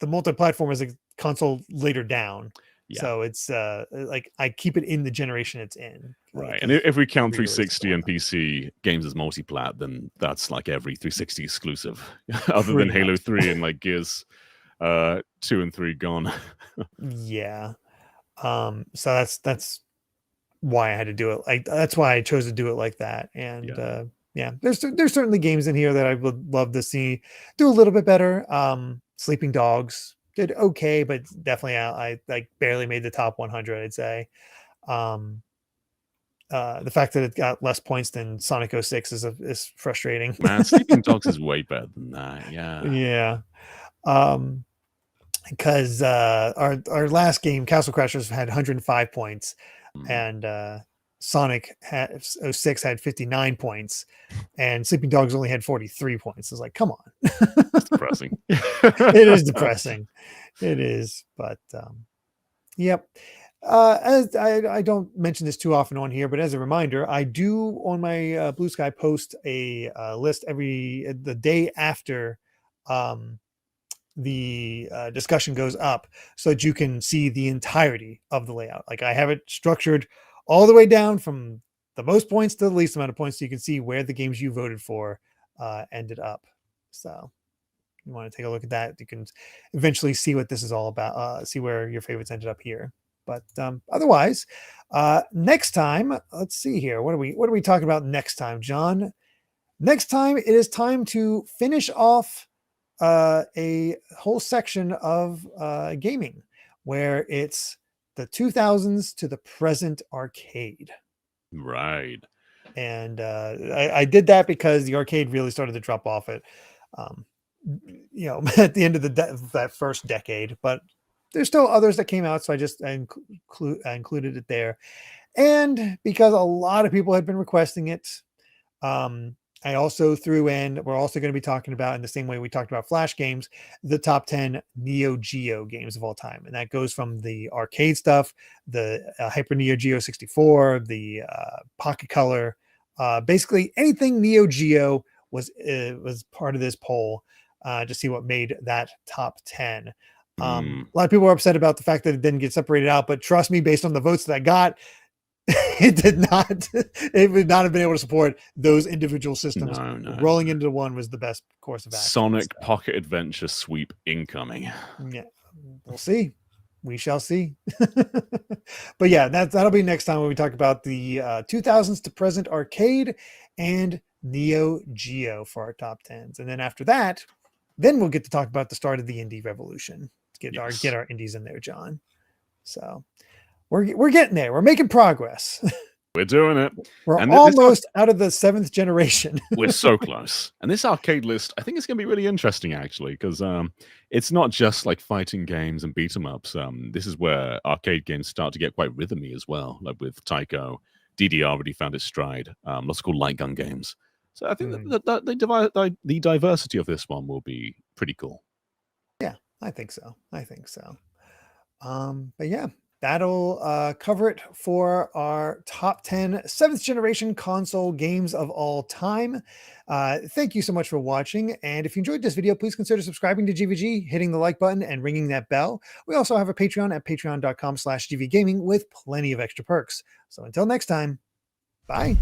the multi-platform is a console later down. Yeah. So it's like I keep it in the generation it's in. Right. And if we count 360 and PC games as multiplat, then that's like every 360 exclusive, other than Halo 3 and like Gears 2 and 3 gone. Yeah. So that's why I had to do it. That's why I chose to do it like that. And there's certainly games in here that I would love to see do a little bit better. Sleeping Dogs did okay, but definitely I like barely made the top 100, I'd say. The fact that it got less points than Sonic 06 is frustrating. Man, Sleeping Dogs is way better than that. Yeah. Because our last game, Castle Crashers, had 105 points, and Sonic 06 had 59 points, and Sleeping Dogs only had 43 points. It's like, come on. It's depressing. It is depressing. It is, but yep. As I don't mention this too often on here, but as a reminder, I do on my Bluesky post a list the day after the discussion goes up, so that you can see the entirety of the layout. Like I have it structured all the way down from the most points to the least amount of points, so you can see where the games you voted for ended up. So you want to take a look at that, you can eventually see what this is all about, see where your favorites ended up here. But otherwise, next time, let's see here. What are we talking about next time, John? Next time, it is time to finish off a whole section of gaming, where it's the 2000s to the present arcade. Right. And I did that because the arcade really started to drop off at at the end of that first decade, but there's still others that came out, so I included it there. And because a lot of people had been requesting it, I also threw in, we're also going to be talking about, in the same way we talked about Flash games, the top 10 Neo Geo games of all time. And that goes from the arcade stuff, the Hyper Neo Geo 64, the Pocket Color, basically anything Neo Geo was part of this poll, to see what made that top 10. A lot of people are upset about the fact that it didn't get separated out, but trust me, based on the votes that I got, It did not. It would not have been able to support those individual systems. No. Rolling into one was the best course of action. Sonic Pocket Adventure sweep incoming. Yeah, we'll see. We shall see. But yeah, that'll be next time when we talk about the 2000s to present arcade and Neo Geo for our top 10s. And then after that, then we'll get to talk about the start of the indie revolution. Get our indies in there, John. So we're getting there. We're making progress. We're doing it. We're almost out of the 7th generation. We're so close. And this arcade list, I think it's going to be really interesting, actually, because it's not just like fighting games and beat 'em ups. This is where arcade games start to get quite rhythmy as well, like with Tycho. DDR already found its stride. Lots of cool light gun games. So I think the diversity of this one will be pretty cool. Yeah, I think so. But yeah, that'll cover it for our top 10 7th generation console games of all time. Thank you so much for watching. And if you enjoyed this video, please consider subscribing to GVG, hitting the like button, and ringing that bell. We also have a Patreon at patreon.com/GVGaming with plenty of extra perks. So until next time, bye.